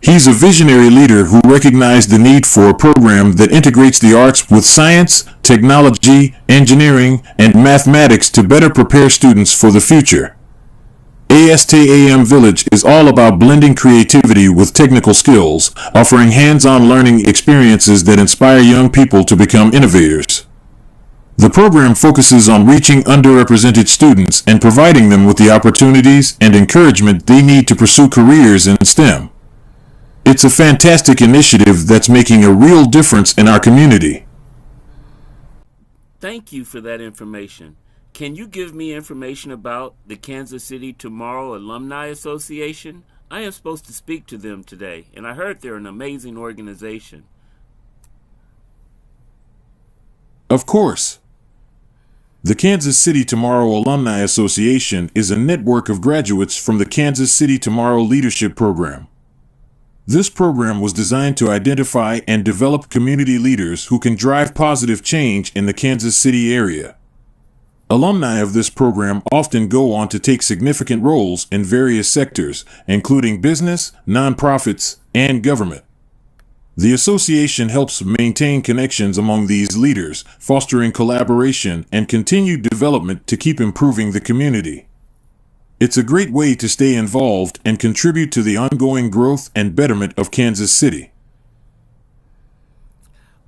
He's a visionary leader who recognized the need for a program that integrates the arts with science, technology, engineering, and mathematics to better prepare students for the future. ASTAM Village is all about blending creativity with technical skills, offering hands-on learning experiences that inspire young people to become innovators. The program focuses on reaching underrepresented students and providing them with the opportunities and encouragement they need to pursue careers in STEM. It's a fantastic initiative that's making a real difference in our community. Thank you for that information. Can you give me information about the Kansas City Tomorrow Alumni Association? I am supposed to speak to them today, and I heard they're an amazing organization. Of course. The Kansas City Tomorrow Alumni Association is a network of graduates from the Kansas City Tomorrow Leadership Program. This program was designed to identify and develop community leaders who can drive positive change in the Kansas City area. Alumni of this program often go on to take significant roles in various sectors, including business, nonprofits, and government. The association helps maintain connections among these leaders, fostering collaboration and continued development to keep improving the community. It's a great way to stay involved and contribute to the ongoing growth and betterment of Kansas City.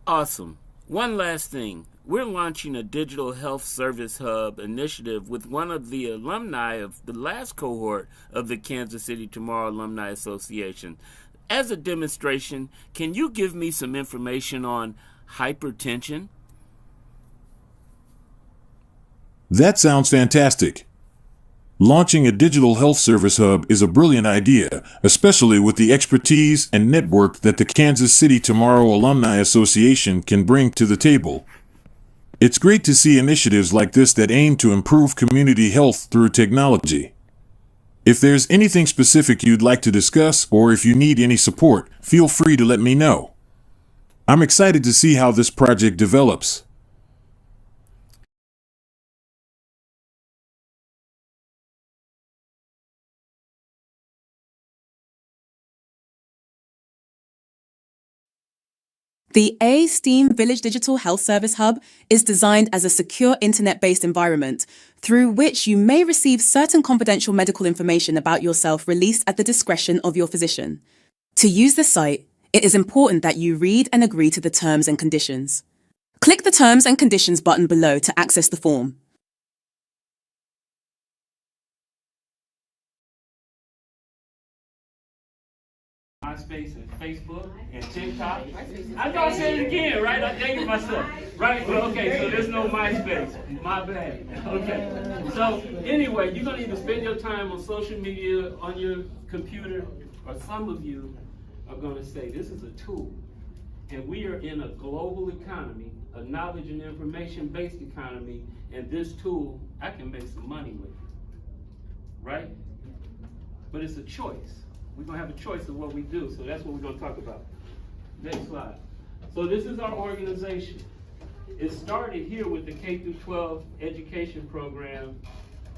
Awesome. One last thing. We're launching a digital health service hub initiative with one of the alumni of the last cohort of the Kansas City Tomorrow Alumni Association. As a demonstration, can you give me some information on hypertension? That sounds fantastic. Launching a digital health service hub is a brilliant idea, especially with the expertise and network that the Kansas City Tomorrow Alumni Association can bring to the table. It's great to see initiatives like this that aim to improve community health through technology. If there's anything specific you'd like to discuss, or if you need any support, feel free to let me know. I'm excited to see how this project develops. The ASTEAM Village Digital Health Service Hub is designed as a secure internet-based environment through which you may receive certain confidential medical information about yourself released at the discretion of your physician. To use the site, it is important that you read and agree to the terms and conditions. Click the Terms and Conditions button below to access the form. MySpace and Facebook and TikTok. I know I said it again, right? I dated myself. Right? Well, okay, so there's no MySpace. My bad. Okay. So anyway, you're gonna either spend your time on social media, on your computer, or some of you are gonna say, this is a tool. And we are in a global economy, a knowledge and information-based economy, and this tool, I can make some money with. Right? But it's a choice. We're going to have a choice of what we do, so that's what we're going to talk about. Next slide. So this is our organization. It started here with the K-12 education program,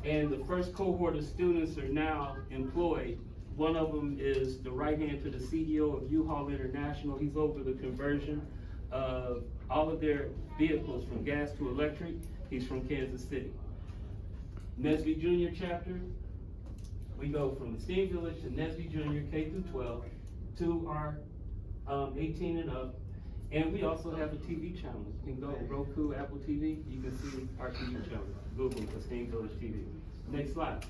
and the first cohort of students are now employed. One of them is the right hand to the CEO of U-Haul International. He's over the conversion of all of their vehicles from gas to electric. He's from Kansas City. Nesby Junior chapter, we go from Esteem Village to Nesby Junior K through 12 to our 18 and up. And we also have a TV channel. You can go to Roku, Apple TV, you can see our TV channel. Google Esteem Village TV. Next slide.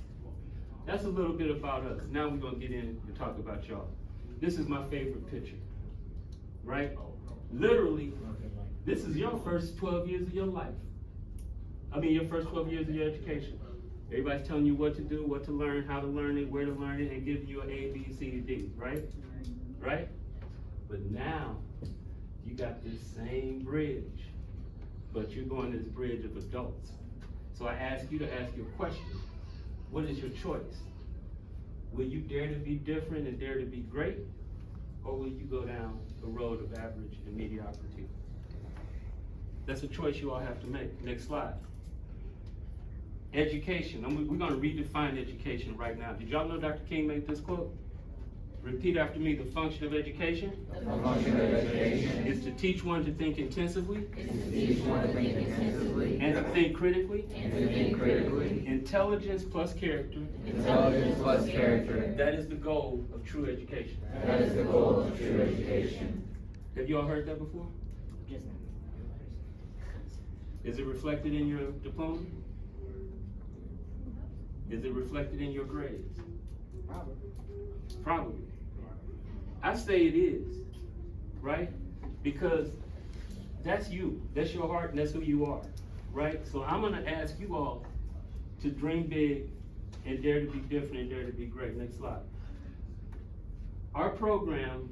That's a little bit about us. Now we're gonna get in and talk about y'all. This is my favorite picture, right? Literally, this is your first 12 years of your life. I mean, your first 12 years of your education. Everybody's telling you what to do, what to learn, how to learn it, where to learn it, and giving you an A, B, C, D, right? Right? But now, you got this same bridge, but you're going this bridge of adults. So I ask you to ask your question. What is your choice? Will you dare to be different and dare to be great? Or will you go down the road of average and mediocrity? That's a choice you all have to make. Next slide. Education. We're going to redefine education right now. Did y'all know Dr. King made this quote? Repeat after me. The function of education, is to teach one to think intensively, and to think critically, intelligence plus character, that is the goal of true education. Have you all heard that before? Is it reflected in your diploma? Is it reflected in your grades? Probably. I say it is, right? Because that's you, that's your heart, and that's who you are, right? So I'm gonna ask you all to dream big and dare to be different and dare to be great. Next slide. Our program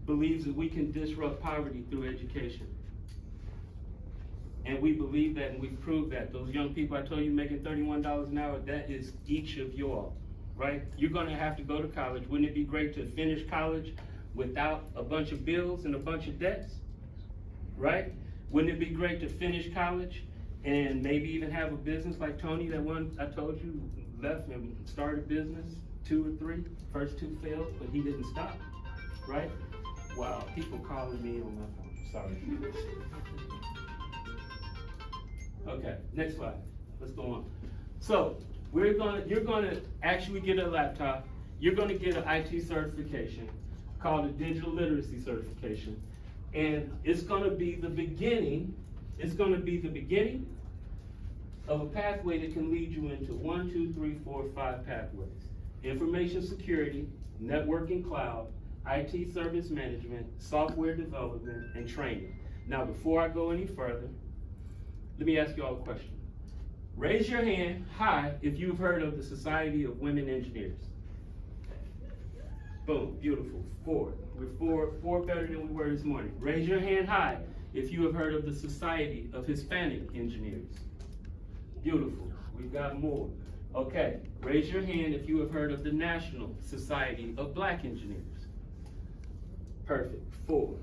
believes that we can disrupt poverty through education. And we believe that, and we've proved that. Those young people I told you making $31 an hour, that is each of you all, right? You're gonna have to go to college. Wouldn't it be great to finish college without a bunch of bills and a bunch of debts, right? Wouldn't it be great to finish college and maybe even have a business like Tony, that one I told you left and started a business, 2 or 3, first 2 failed, but he didn't stop, right? Wow, people calling me on my phone, sorry. Okay, next slide. Let's go on. So you're gonna actually get a laptop. You're gonna get an IT certification called a digital literacy certification, and it's gonna be the beginning. It's gonna be the beginning of a pathway that can lead you into 1, 2, 3, 4, 5 pathways: information security, networking, cloud, IT service management, software development, and training. Now, before I go any further, let me ask you all a question. Raise your hand high if you've heard of the Society of Women Engineers. Boom, beautiful. 4. We're 4 better than we were this morning. Raise your hand high if you have heard of the Society of Hispanic Engineers. Beautiful. We've got more. Okay, raise your hand if you have heard of the National Society of Black Engineers. Perfect. 4.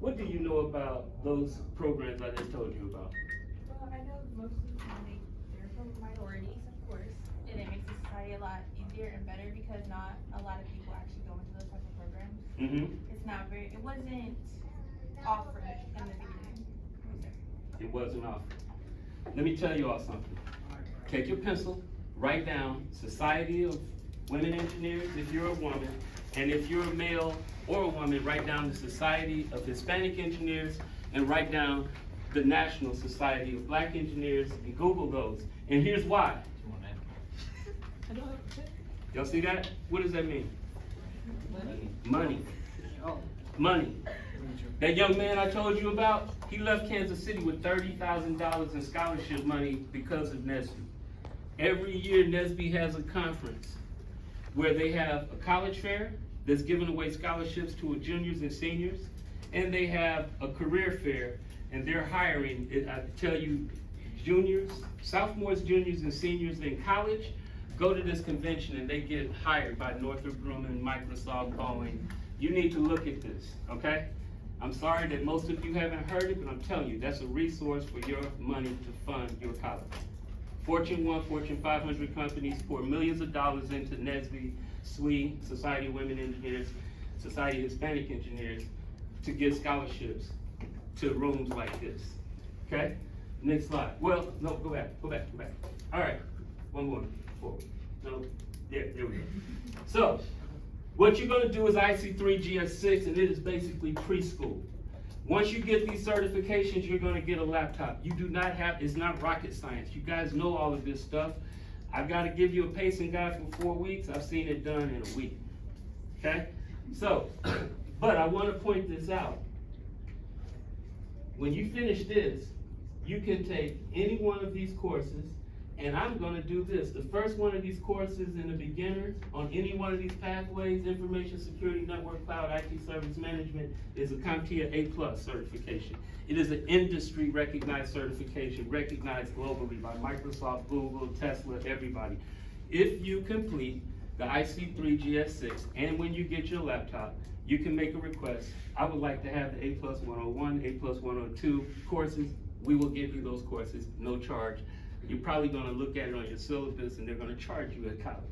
What do you know about those programs I just told you about? Well, I know most of them, they're from minorities, of course, and it makes the society a lot easier and better because not a lot of people actually go into those types of programs. It's not very, it wasn't offered in the beginning. It wasn't offered. Let me tell you all something. Take your pencil, write down Society of Women Engineers if you're a woman, and if you're a male or a woman, write down the Society of Hispanic Engineers and write down the National Society of Black Engineers and Google those. And here's why. Y'all see that? What does that mean? Money. Money. That young man I told you about, he left Kansas City with $30,000 in scholarship money because of Nesby. Every year Nesby has a conference where they have a college fair that's giving away scholarships to juniors and seniors, and they have a career fair, and they're hiring, I tell you, juniors, sophomores, juniors, and seniors in college go to this convention and they get hired by Northrop Grumman, Microsoft, Boeing. You need to look at this, okay? I'm sorry that most of you haven't heard it, but I'm telling you, that's a resource for your money to fund your college. Fortune 1, Fortune 500 companies pour millions of dollars into Nesby, SWE, Society of Women Engineers, Society of Hispanic Engineers, to get scholarships to rooms like this, okay? Next slide. Well, no, go back. All right, one more, forward. No, there we go. So, what you're gonna do is IC3GS6, and it is basically preschool. Once you get these certifications, you're gonna get a laptop. You do not have, it's not rocket science. You guys know all of this stuff. I've gotta give you a pacing guide for 4 weeks. I've seen it done in a week, okay? So, but I wanna point this out. When you finish this, you can take any one of these courses, and I'm gonna do this. The first one of these courses in the beginner on any one of these pathways, information security, network, cloud, IT service management, is a CompTIA A+ certification. It is an industry recognized certification, recognized globally by Microsoft, Google, Tesla, everybody. If you complete the IC3GS6, and when you get your laptop, you can make a request. I would like to have the A+ 101, A+ 102 courses. We will give you those courses, no charge. You're probably gonna look at it on your syllabus and they're gonna charge you at college.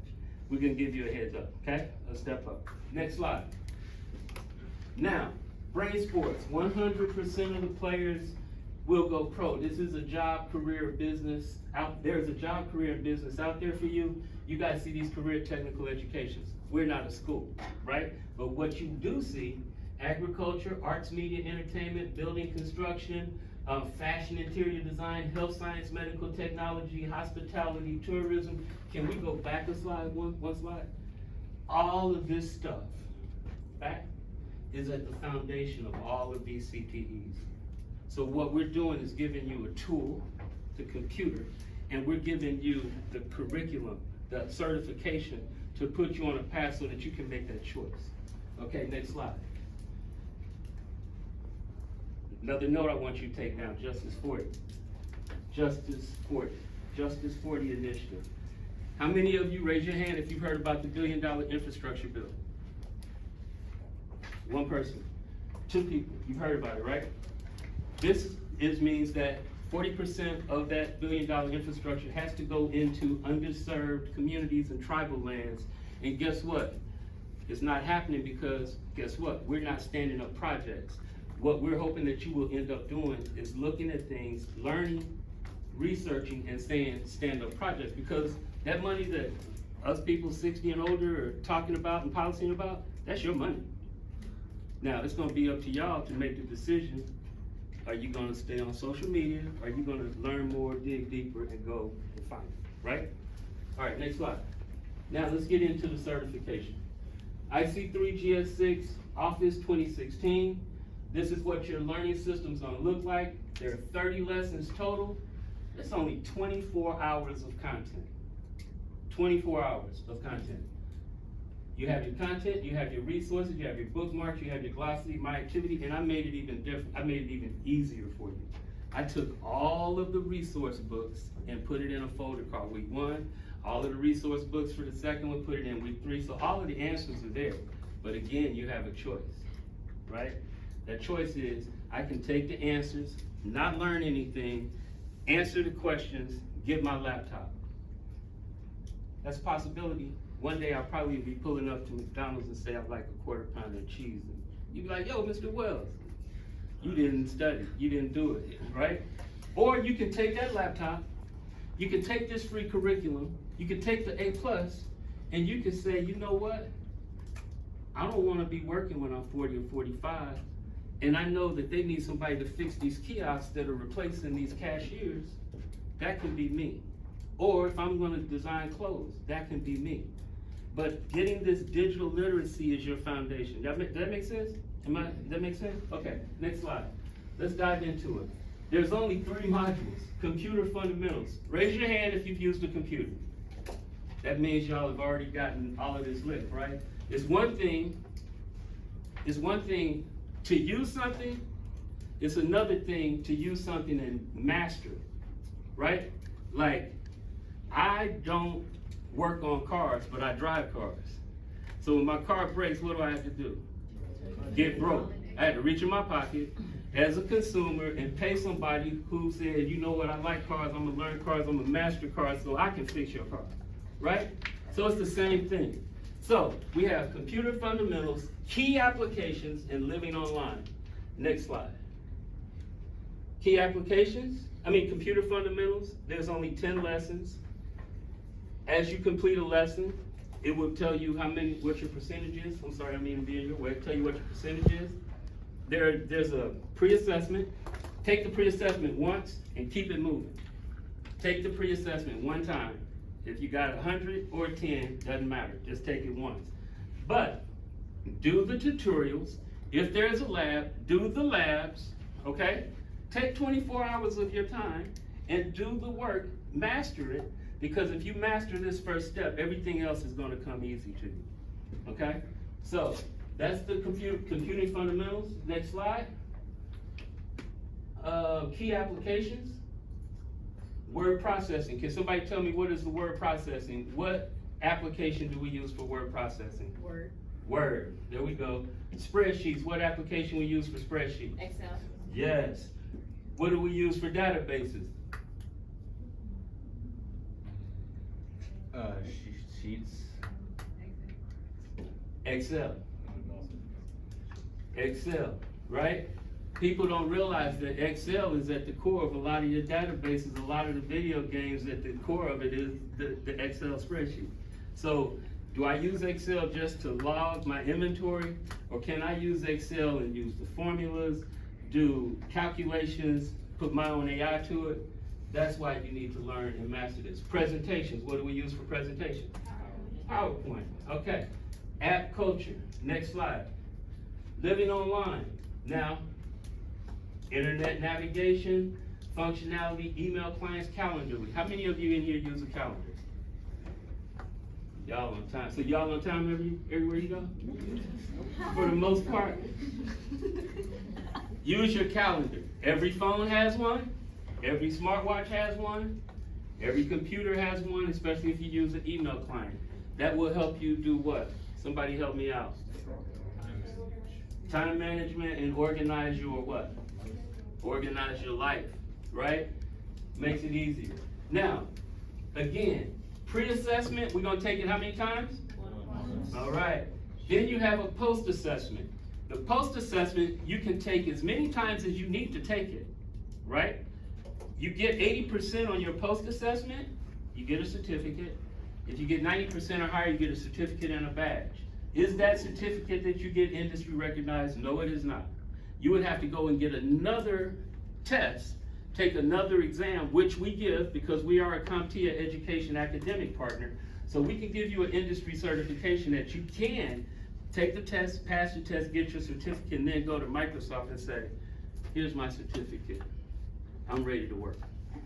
We're gonna give you a heads up, okay? A step up. Next slide. Now, brain sports, 100% of the players will go pro. This is a job, career, business. There's a job, career, and business out there for you. You guys see these career technical educations. We're not a school, right? But what you do see, agriculture, arts, media, entertainment, building construction, fashion, interior design, health science, medical technology, hospitality, tourism. Can we go back a slide, one slide? All of this stuff, back, is at the foundation of all of these CTEs. So what we're doing is giving you a tool, the computer, and we're giving you the curriculum, the certification to put you on a path so that you can make that choice. Okay, next slide. Another note I want you to take down, Justice 40. Justice 40. Justice 40 initiative. How many of you, raise your hand if you've heard about the $1 billion infrastructure bill? One person. 2 people, you've heard about it, right? This means that 40% of that $1 billion infrastructure has to go into underserved communities and tribal lands. And guess what? It's not happening because, guess what? We're not standing up projects. What we're hoping that you will end up doing is looking at things, learning, researching, and saying stand-up projects, because that money that us people 60 and older are talking about and policing about, that's your money. Now, it's gonna be up to y'all to make the decision. Are you gonna stay on social media? Are you gonna learn more, dig deeper, and go and find it, right? All right, next slide. Now, let's get into the certification. IC3GS6, Office 2016. This is what your learning system's gonna look like. There are 30 lessons total. It's only 24 hours of content. 24 hours of content. You have your content, you have your resources, you have your bookmarks, you have your glossary, my activity, and I made it even different. I made it even easier for you. I took all of the resource books and put it in a folder called Week 1. All of the resource books for the second one, put it in Week 3. So all of the answers are there. But again, you have a choice, right? That choice is, I can take the answers, not learn anything, answer the questions, get my laptop. That's a possibility. One day I'll probably be pulling up to McDonald's and say I'd like a quarter pounder of cheese. And you'd be like, yo, Mr. Wells, you didn't study, you didn't do it, right? Or you can take that laptop, you can take this free curriculum, you can take the A+, and you can say, you know what? I don't wanna be working when I'm 40 or 45. And I know that they need somebody to fix these kiosks that are replacing these cashiers. That can be me. Or if I'm gonna design clothes, that can be me. But getting this digital literacy is your foundation. That make sense? That make sense? Okay, next slide. Let's dive into it. There's only 3 modules. Computer fundamentals. Raise your hand if you've used a computer. That means y'all have already gotten all of this lit, right? It's one thing to use something, it's another thing to use something and master it, right? Like, I don't work on cars, but I drive cars. So when my car breaks, what do I have to do? Get broke. I had to reach in my pocket as a consumer and pay somebody who said, you know what, I like cars, I'm gonna learn cars, I'm gonna master cars so I can fix your car, right? So it's the same thing. So we have computer fundamentals, key applications, and living online. Next slide. Key applications, computer fundamentals, there's only 10 lessons. As you complete a lesson, it will tell you what your percentage is. I'm sorry, I mean to be in your way. Tell you what your percentage is. There's a pre-assessment. Take the pre-assessment once and keep it moving. Take the pre-assessment one time. If you got 100 or 10, doesn't matter, just take it once. But do the tutorials. If there's a lab, do the labs, okay? Take 24 hours of your time and do the work, master it, because if you master this first step, everything else is gonna come easy to you, okay? So that's the computing fundamentals. Next slide. Key applications. Word processing. Can somebody tell me what is the word processing? What application do we use for word processing? Word. Word. There we go. Spreadsheets. What application we use for spreadsheets? Excel. Yes. What do we use for databases? Sheets. Excel. Excel, right? People don't realize that Excel is at the core of a lot of your databases, a lot of the video games, at the core of it is the Excel spreadsheet. So do I use Excel just to log my inventory, or can I use Excel and use the formulas, do calculations, put my own AI to it? That's why you need to learn and master this. Presentations, what do we use for presentations? PowerPoint, okay. App culture, next slide. Living online. Now, internet navigation, functionality, email clients, calendar. How many of you in here use a calendar? Y'all on time. So y'all on time everywhere you go? For the most part. Use your calendar. Every phone has one. Every smartwatch has one. Every computer has one, especially if you use an email client. That will help you do what? Somebody help me out. Time management and organize your what? Organize your life, right? Makes it easier. Now, again, pre-assessment, we're gonna take it how many times? All right. Then you have a post-assessment. The post-assessment, you can take as many times as you need to take it, right? You get 80% on your post-assessment, you get a certificate. If you get 90% or higher, you get a certificate and a badge. Is that certificate that you get industry recognized? No, it is not. You would have to go and get another test, take another exam, which we give because we are a CompTIA education academic partner. So we can give you an industry certification that you can take the test, pass the test, get your certificate, and then go to Microsoft and say, here's my certificate. I'm ready to work,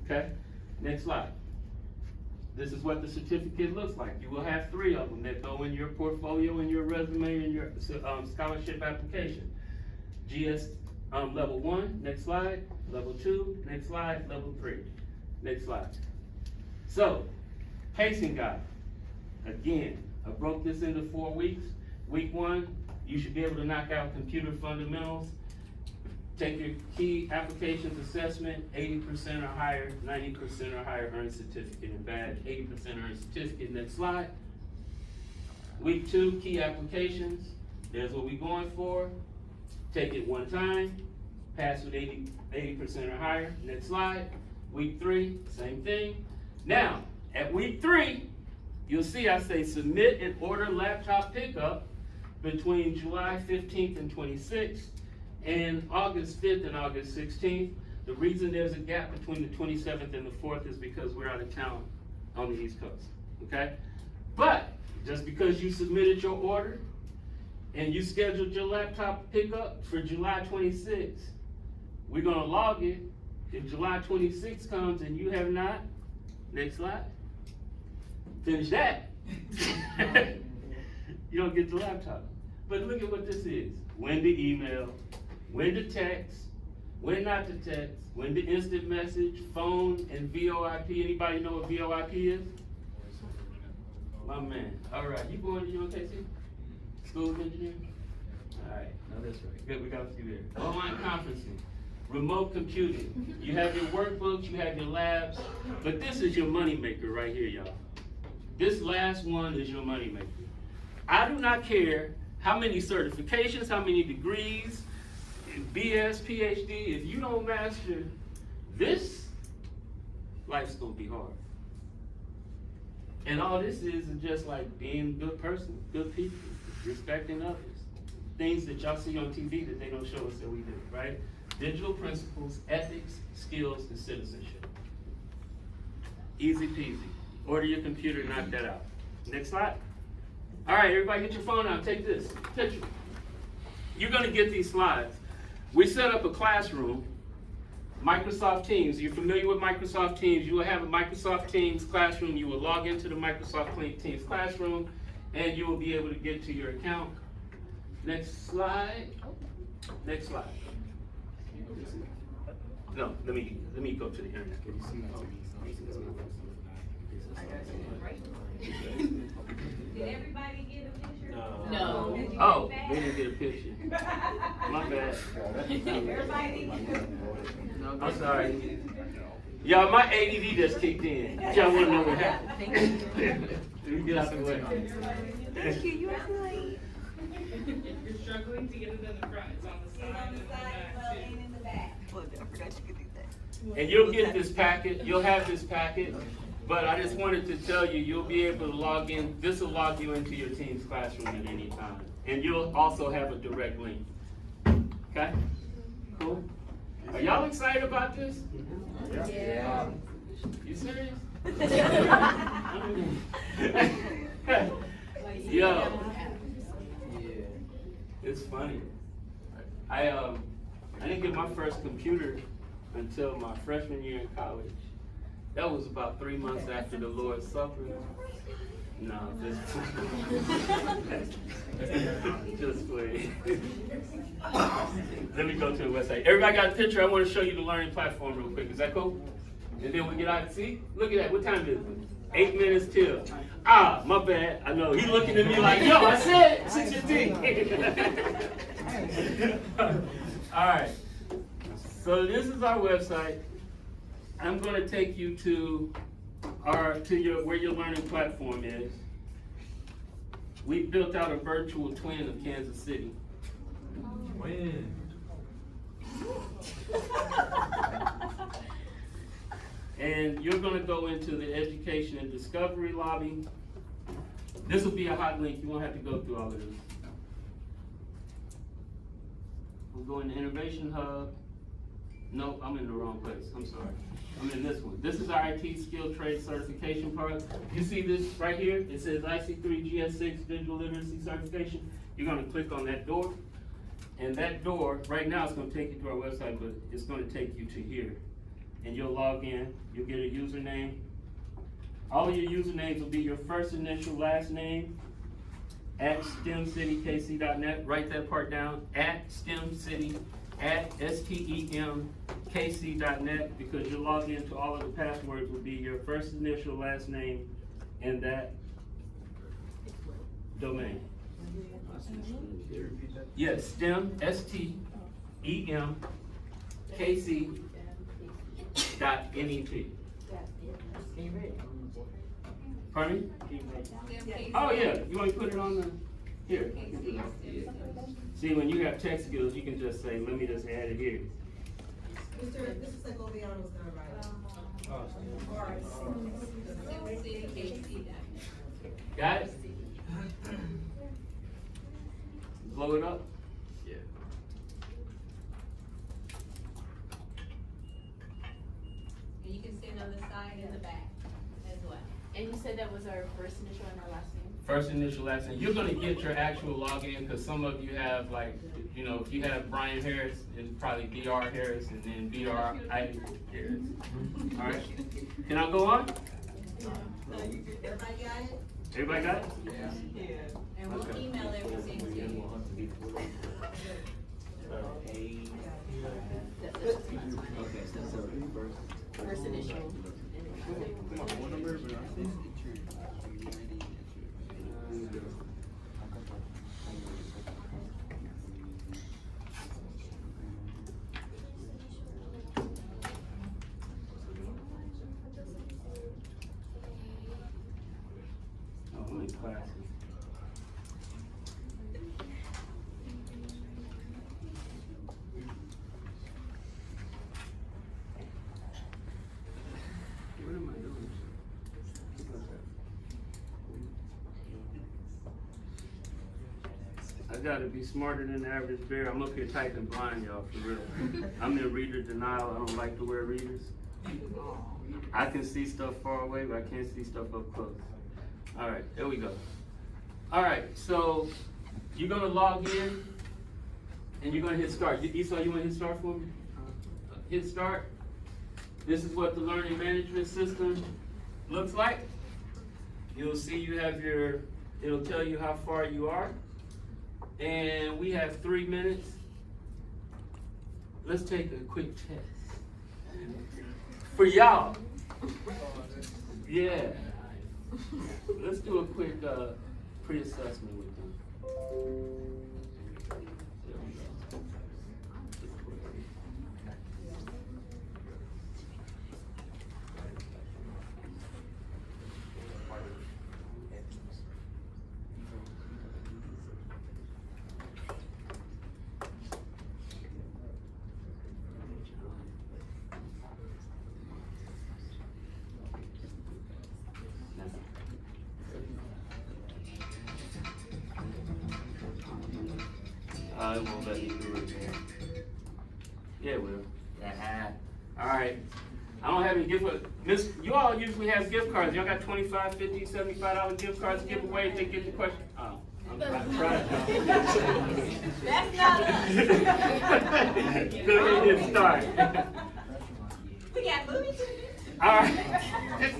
okay? Next slide. This is what the certificate looks like. You will have 3 of them that go in your portfolio and your resume and your scholarship application. GS level 1, next slide. Level 2, next slide. Level 3, next slide. So, pacing guide. Again, I broke this into 4 weeks. Week 1, you should be able to knock out computer fundamentals. Take your key applications assessment, 80% or higher, 90% or higher, earn certificate and badge, 80% earn certificate. Next slide. Week 2, key applications. There's what we're going for. Take it one time, pass with 80% or higher. Next slide. Week 3, same thing. Now, at week 3, you'll see I say submit and order laptop pickup between July 15th and 26th. And August 5th and August 16th. The reason there's a gap between the 27th and the 4th is because we're out of town on the East Coast, okay? But just because you submitted your order and you scheduled your laptop pickup for July 26th, we're gonna log it. If July 26th comes and you have not, next slide, finish that. You don't get the laptop. But look at what this is. When to email, when to text, when not to text, when to instant message, phone, and VoIP. Anybody know what VoIP is? My man. All right, you going to UNKC? School of Engineering? All right, no, that's right. Good, we got a few there. Online conferencing, remote computing. You have your workbooks, you have your labs, but this is your moneymaker right here, y'all. This last one is your moneymaker. I do not care how many certifications, how many degrees, BS, PhD, if you don't master this, life's gonna be hard. And all this is just like being a good person, good people, respecting others. Things that y'all see on TV that they don't show us that we do, right? Digital principles, ethics, skills, and citizenship. Easy peasy. Order your computer, knock that out. Next slide. All right, everybody get your phone out, take this picture. You're gonna get these slides. We set up a classroom, Microsoft Teams. You're familiar with Microsoft Teams. You will have a Microsoft Teams classroom. You will log into the Microsoft Teams classroom and you will be able to get to your account. Next slide. Next slide. No, let me go to the internet. Did everybody get a picture? No. Oh, they didn't get a picture. My bad. Everybody I'm sorry. Y'all, my ADD just kicked in. Y'all want to know what happened? Let me get out the way. Thank you. You are late. You're struggling to get it in the front. It's on the side and the back too. In the back. Well, I forgot you could do that. And you'll get this packet. You'll have this packet. But I just wanted to tell you, you'll be able to log in. This will log you into your team's classroom at any time. And you'll also have a direct link. Okay? Cool? Are y'all excited about this? Yeah. You serious? Yo. It's funny. I didn't get my first computer until my freshman year in college. That was about 3 months after the Lord's Supper. No, just play. Let me go to the website. Everybody got a picture? I want to show you the learning platform real quick. Is that cool? And then we get out. See? Look at that. What time is it? 8 minutes till. Ah, my bad. I know. He looking at me like, yo, I said 6:15. All right. So this is our website. I'm going to take you to where your learning platform is. We built out a virtual twin of Kansas City. Twin. And you're going to go into the Education and Discovery lobby. This will be a hot link. You won't have to go through all of this. We'll go into Innovation Hub. No, I'm in the wrong place. I'm sorry. I'm in this one. This is our IT skill trade certification part. You see this right here? It says IC3 GS6 Digital Literacy Certification. You're going to click on that door. And that door, right now it's going to take you to our website, but it's going to take you to here. And you'll log in. You'll get a username. All of your usernames will be your first initial, last name, at stemcitykc.net. Write that part down, at stemcity, at stemkc.net, because you'll log into all of the passwords will be your first initial, last name, and that domain. Yes, STEM, STEM, KC.net. Pardon me? Oh yeah, you want to put it on the, here. See, when you have tech skills, you can just say, let me just add it here. Mr. Segoviano was gonna write it. Got it? Blow it up? Yeah. And you can stand on the side and the back as well. And you said that was our first initial and our last name? First initial, last name. You're gonna get your actual login, because some of you have, like, you know, if you have Brian Harris, it's probably BR Harris and then BR Harris. All right. Can I go on? Everybody got it? Everybody got it? Yeah. And we'll email everything to you. First initial. Classes. I gotta be smarter than the average bear. I'm up here typing blind, y'all, for real. I'm in reader denial. I don't like to wear readers. I can see stuff far away, but I can't see stuff up close. All right, there we go. All right, so you're gonna log in and you're gonna hit start. Esau, you wanna hit start for me? Hit start. This is what the learning management system looks like. You'll see you have your, it'll tell you how far you are. And we have 3 minutes. Let's take a quick test. For y'all. Yeah. Let's do a quick pre-assessment with them. There we go. It won't let me do it again. Yeah, it will. All right. I don't have any gift cards. You all usually have gift cards. Y'all got $25, $50, $75 gift cards to give away if they get the question. Oh, I'm trying. That's not us. Go ahead and start. We got movies. All right.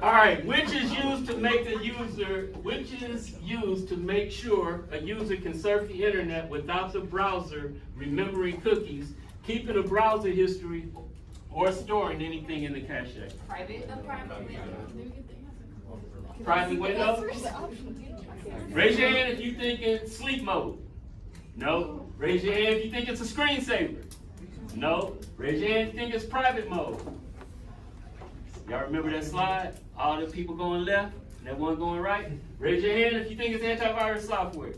All right, which is used to make sure a user can surf the internet without the browser remembering cookies, keeping a browser history, or storing anything in the cache. Private Private window? Raise your hand if you think it's sleep mode. No. Raise your hand if you think it's a screensaver. No. Raise your hand if you think it's private mode. Y'all remember that slide? All the people going left, and that one going right? Raise your hand if you think it's antivirus software.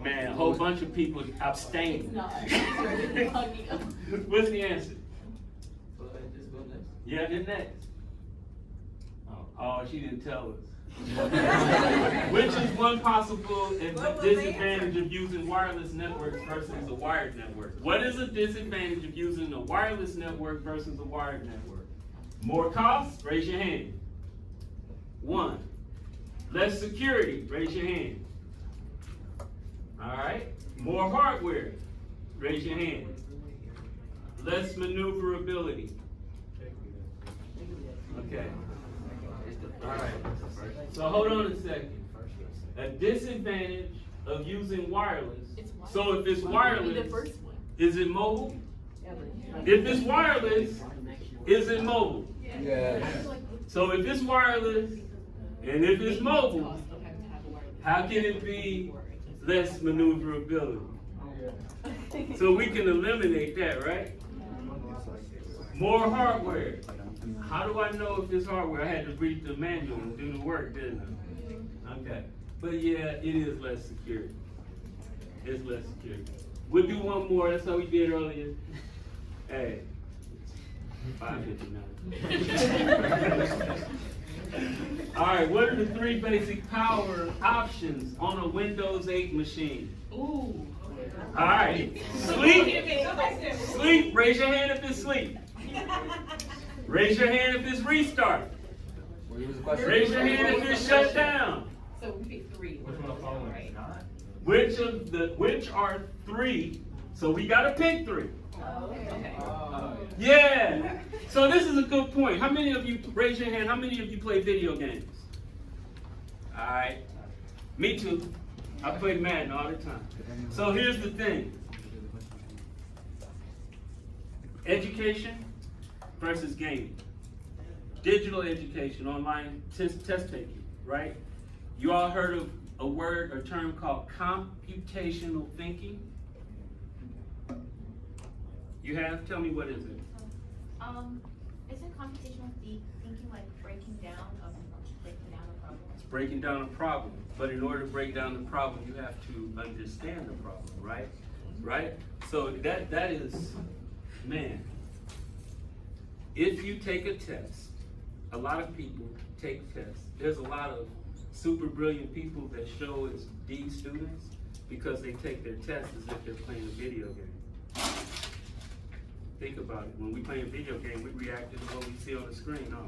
Man, a whole bunch of people abstaining. What's the answer? Yeah, then next. Oh, she didn't tell us. Which is one possible disadvantage of using wireless networks versus a wired network? What is a disadvantage of using a wireless network versus a wired network? More cost? Raise your hand. 1. Less security? Raise your hand. All right. More hardware? Raise your hand. Less maneuverability? Okay. All right. So hold on a second. A disadvantage of using wireless. So if it's wireless, is it mobile? If it's wireless, is it mobile? Yeah. So if it's wireless and if it's mobile, how can it be less maneuverability? So we can eliminate that, right? More hardware. How do I know if it's hardware? I had to read the manual and do the work, didn't I? Okay. But yeah, it is less security. It's less security. We'll do one more. That's how we did earlier. Hey. 5:59. All right, what are the 3 basic power options on a Windows 8 machine? Ooh. All right. Sleep. Sleep. Raise your hand if it's sleep. Raise your hand if it's restart. Raise your hand if it's shut down. So we pick 3. Which are 3? So we gotta pick 3. Okay. Yeah. So this is a good point. How many of you, raise your hand, how many of you play video games? All right. Me too. I play Madden all the time. So here's the thing. Education versus gaming. Digital education, online test taking, right? You all heard of a word or term called computational thinking? You have? Tell me, what is it? Isn't computational thinking like breaking down a problem? It's breaking down a problem. But in order to break down the problem, you have to understand the problem, right? Right? So that is, man, if you take a test, a lot of people take tests. There's a lot of super brilliant people that show it's D students because they take their tests as if they're playing a video game. Think about it. When we play a video game, we react to what we see on the screen. No,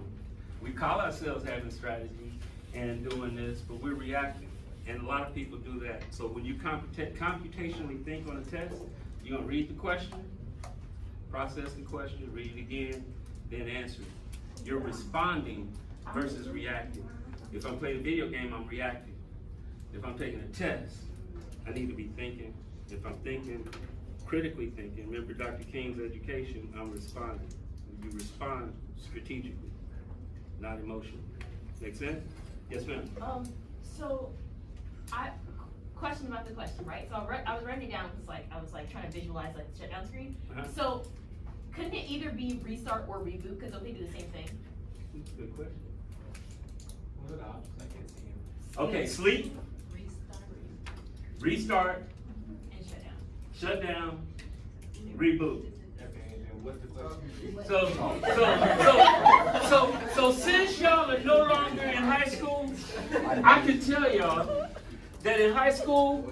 we call ourselves having strategy and doing this, but we're reacting. And a lot of people do that. So when you computationally think on a test, you're gonna read the question, process the question, read it again, then answer it. You're responding versus reacting. If I'm playing a video game, I'm reacting. If I'm taking a test, I need to be thinking. If I'm thinking, critically thinking, remember Dr. King's education, I'm responding. You respond strategically, not emotionally. Make sense? Yes, ma'am. So question about the question, right? So I was writing it down because I was trying to visualize the shutdown screen. So couldn't it either be restart or reboot because they do the same thing? Good question. What are the options? I can't see them. Okay, sleep, restart, And shut down, reboot. Okay, and what's the question? So since y'all are no longer in high school, I can tell y'all that in high school,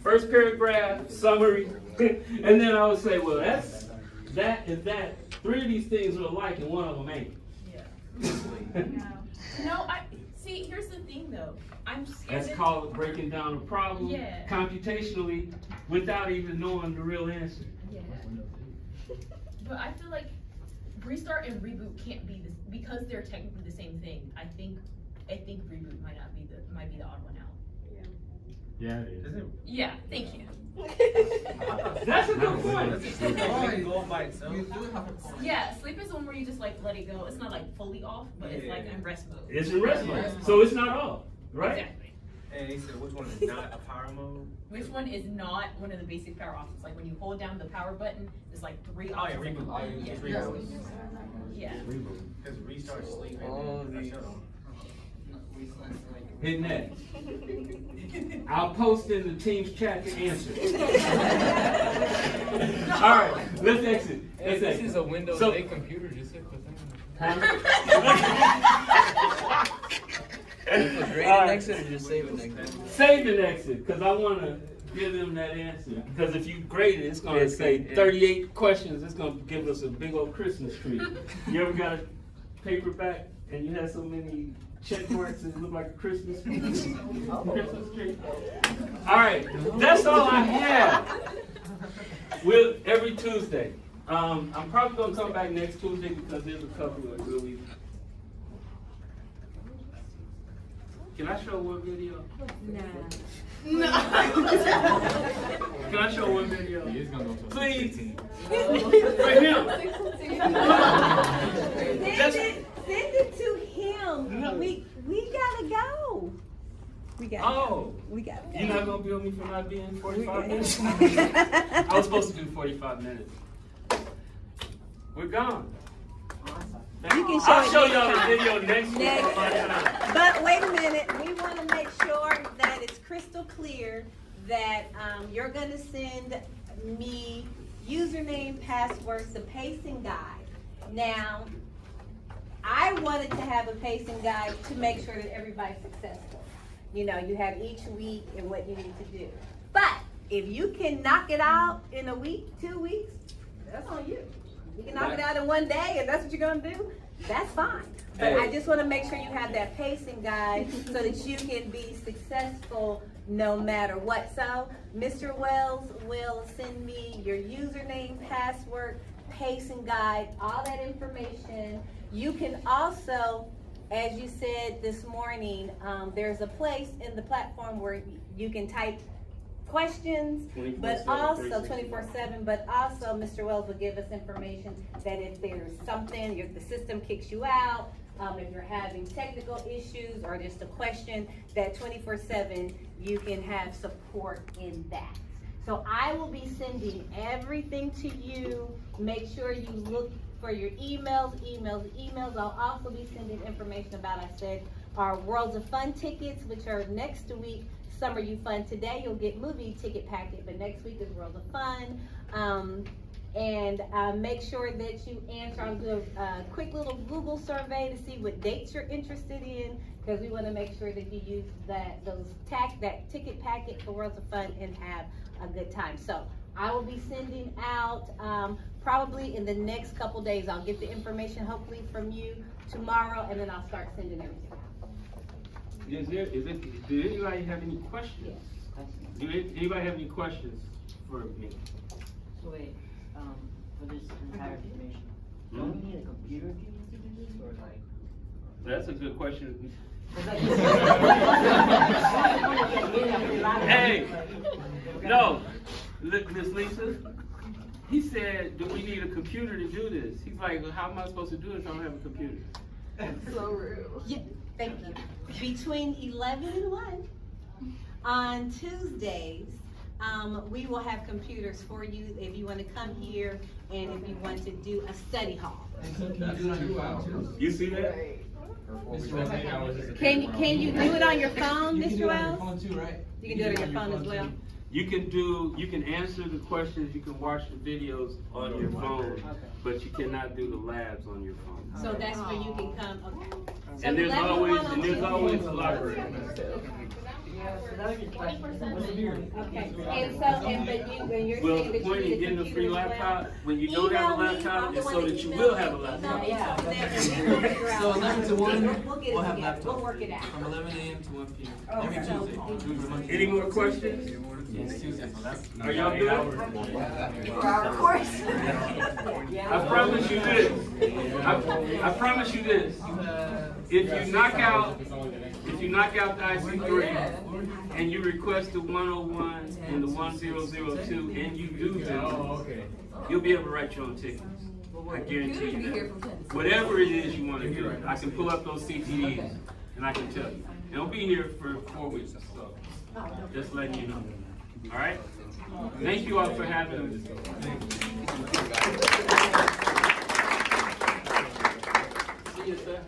first paragraph, summary, and then I would say, well, that is that. 3 of these things are alike and 1 of them ain't. No, see, here's the thing though. I'm scared. That's called breaking down a problem computationally without even knowing the real answer. Yeah. But I feel like restart and reboot can't be this because they're technically the same thing. I think reboot might be the odd one out. Yeah, it is. Yeah, thank you. That's a good point. Yeah, sleep is the one where you just let it go. It's not fully off, but it's in rest mode. It's in rest mode, so it's not off, right? Exactly. And he said, which one is not a power mode? Which one is not one of the basic power options? Like when you hold down the power button, there's 3 options. Reboot. Yeah. Because restart sleep. Hit next. I'll post in the team's chat the answer. All right, let's exit. Hey, this is a Windows 8 computer. Just hit put that Right. exit or just save an exit? Save an exit, because I want to give them that answer. Because if you grade it, it's going to say 38 questions. It's going to give us a big old Christmas tree. You ever got a paperback and you had so many check marks and it looked like a Christmas tree? Christmas tree. All right, that's all I have. Every Tuesday. I'm probably going to come back next Tuesday because there's a couple of really. Can I show one video? No. Can I show one video? Please. For him. Send it to him. No. We gotta go. We gotta go. You're not gonna bill me for not being 45 minutes? I was supposed to do 45 minutes. We're gone. You can I'll show y'all the video next week. But wait a minute, we want to make sure that it's crystal clear that you're going to send me username, passwords, the pacing guide. Now, I wanted to have a pacing guide to make sure that everybody's successful. You know, you have each week and what you need to do. But if you can knock it out in a week, 2 weeks, that's on you. You can knock it out in 1 day and that's what you're gonna do, that's fine. But I just wanna make sure you have that pacing guide so that you can be successful no matter what. So Mr. Wells will send me your username, password, pacing guide, all that information. You can also, as you said this morning, there's a place in the platform where you can type questions, but also 24/7, but also Mr. Wells will give us information that if there's something, if the system kicks you out, if you're having technical issues or just a question, that 24/7 you can have support in that. So I will be sending everything to you. Make sure you look for your emails. I'll also be sending information about, I said, our Worlds of Fun tickets, which are next week. Summer You Fun. Today you'll get movie ticket packet, but next week is World of Fun. And make sure that you answer. I'll do a quick little Google survey to see what dates you're interested in. because we want to make sure that you use that ticket packet for Worlds of Fun and have a good time. So I will be sending out probably in the next couple days. I'll get the information hopefully from you tomorrow, and then I'll start sending everything out. Do anybody have any questions? Yes. Do anybody have any questions for me? So wait, for this entire information, don't we need a computer to do this, or like? That's a good question. Hey, no, Miss Lisa, he said, do we need a computer to do this? He's like, well, how am I supposed to do it if I don't have a computer? So rude. Yeah, thank you. Between 11 and 1 on Tuesdays, we will have computers for you if you want to come here and if you want to do a study hall. You see that? Can you do it on your phone, Mr. Wells? You can do it on your phone as well. You can answer the questions, you can watch the videos on your phone, but you cannot do the labs on your phone. So that's where you can come, okay. So And there's 11 always a library. Okay, and you're Well, saying the that point you in need a getting a free computer as well? laptop, when you don't have a laptop, is so that you will have a laptop. So 11 to 1, We'll get it we'll have together. laptops. We'll work it out. From 11 a.m. to 1 p.m. Okay. Every Tuesday. Any more questions? Yes, Tuesday. Are y'all good? Of course. I promise you this. I promise you this. If you knock out the IC3 and you request the 101 and the 1002 and you do this, you'll be able to write your own tickets. I guarantee you that. Whatever it is you want to do, I can pull up those CTEs and I can tell you. And I'll be here for 4 weeks, so just letting you know. All right? Thank you all for having me. See you, sir.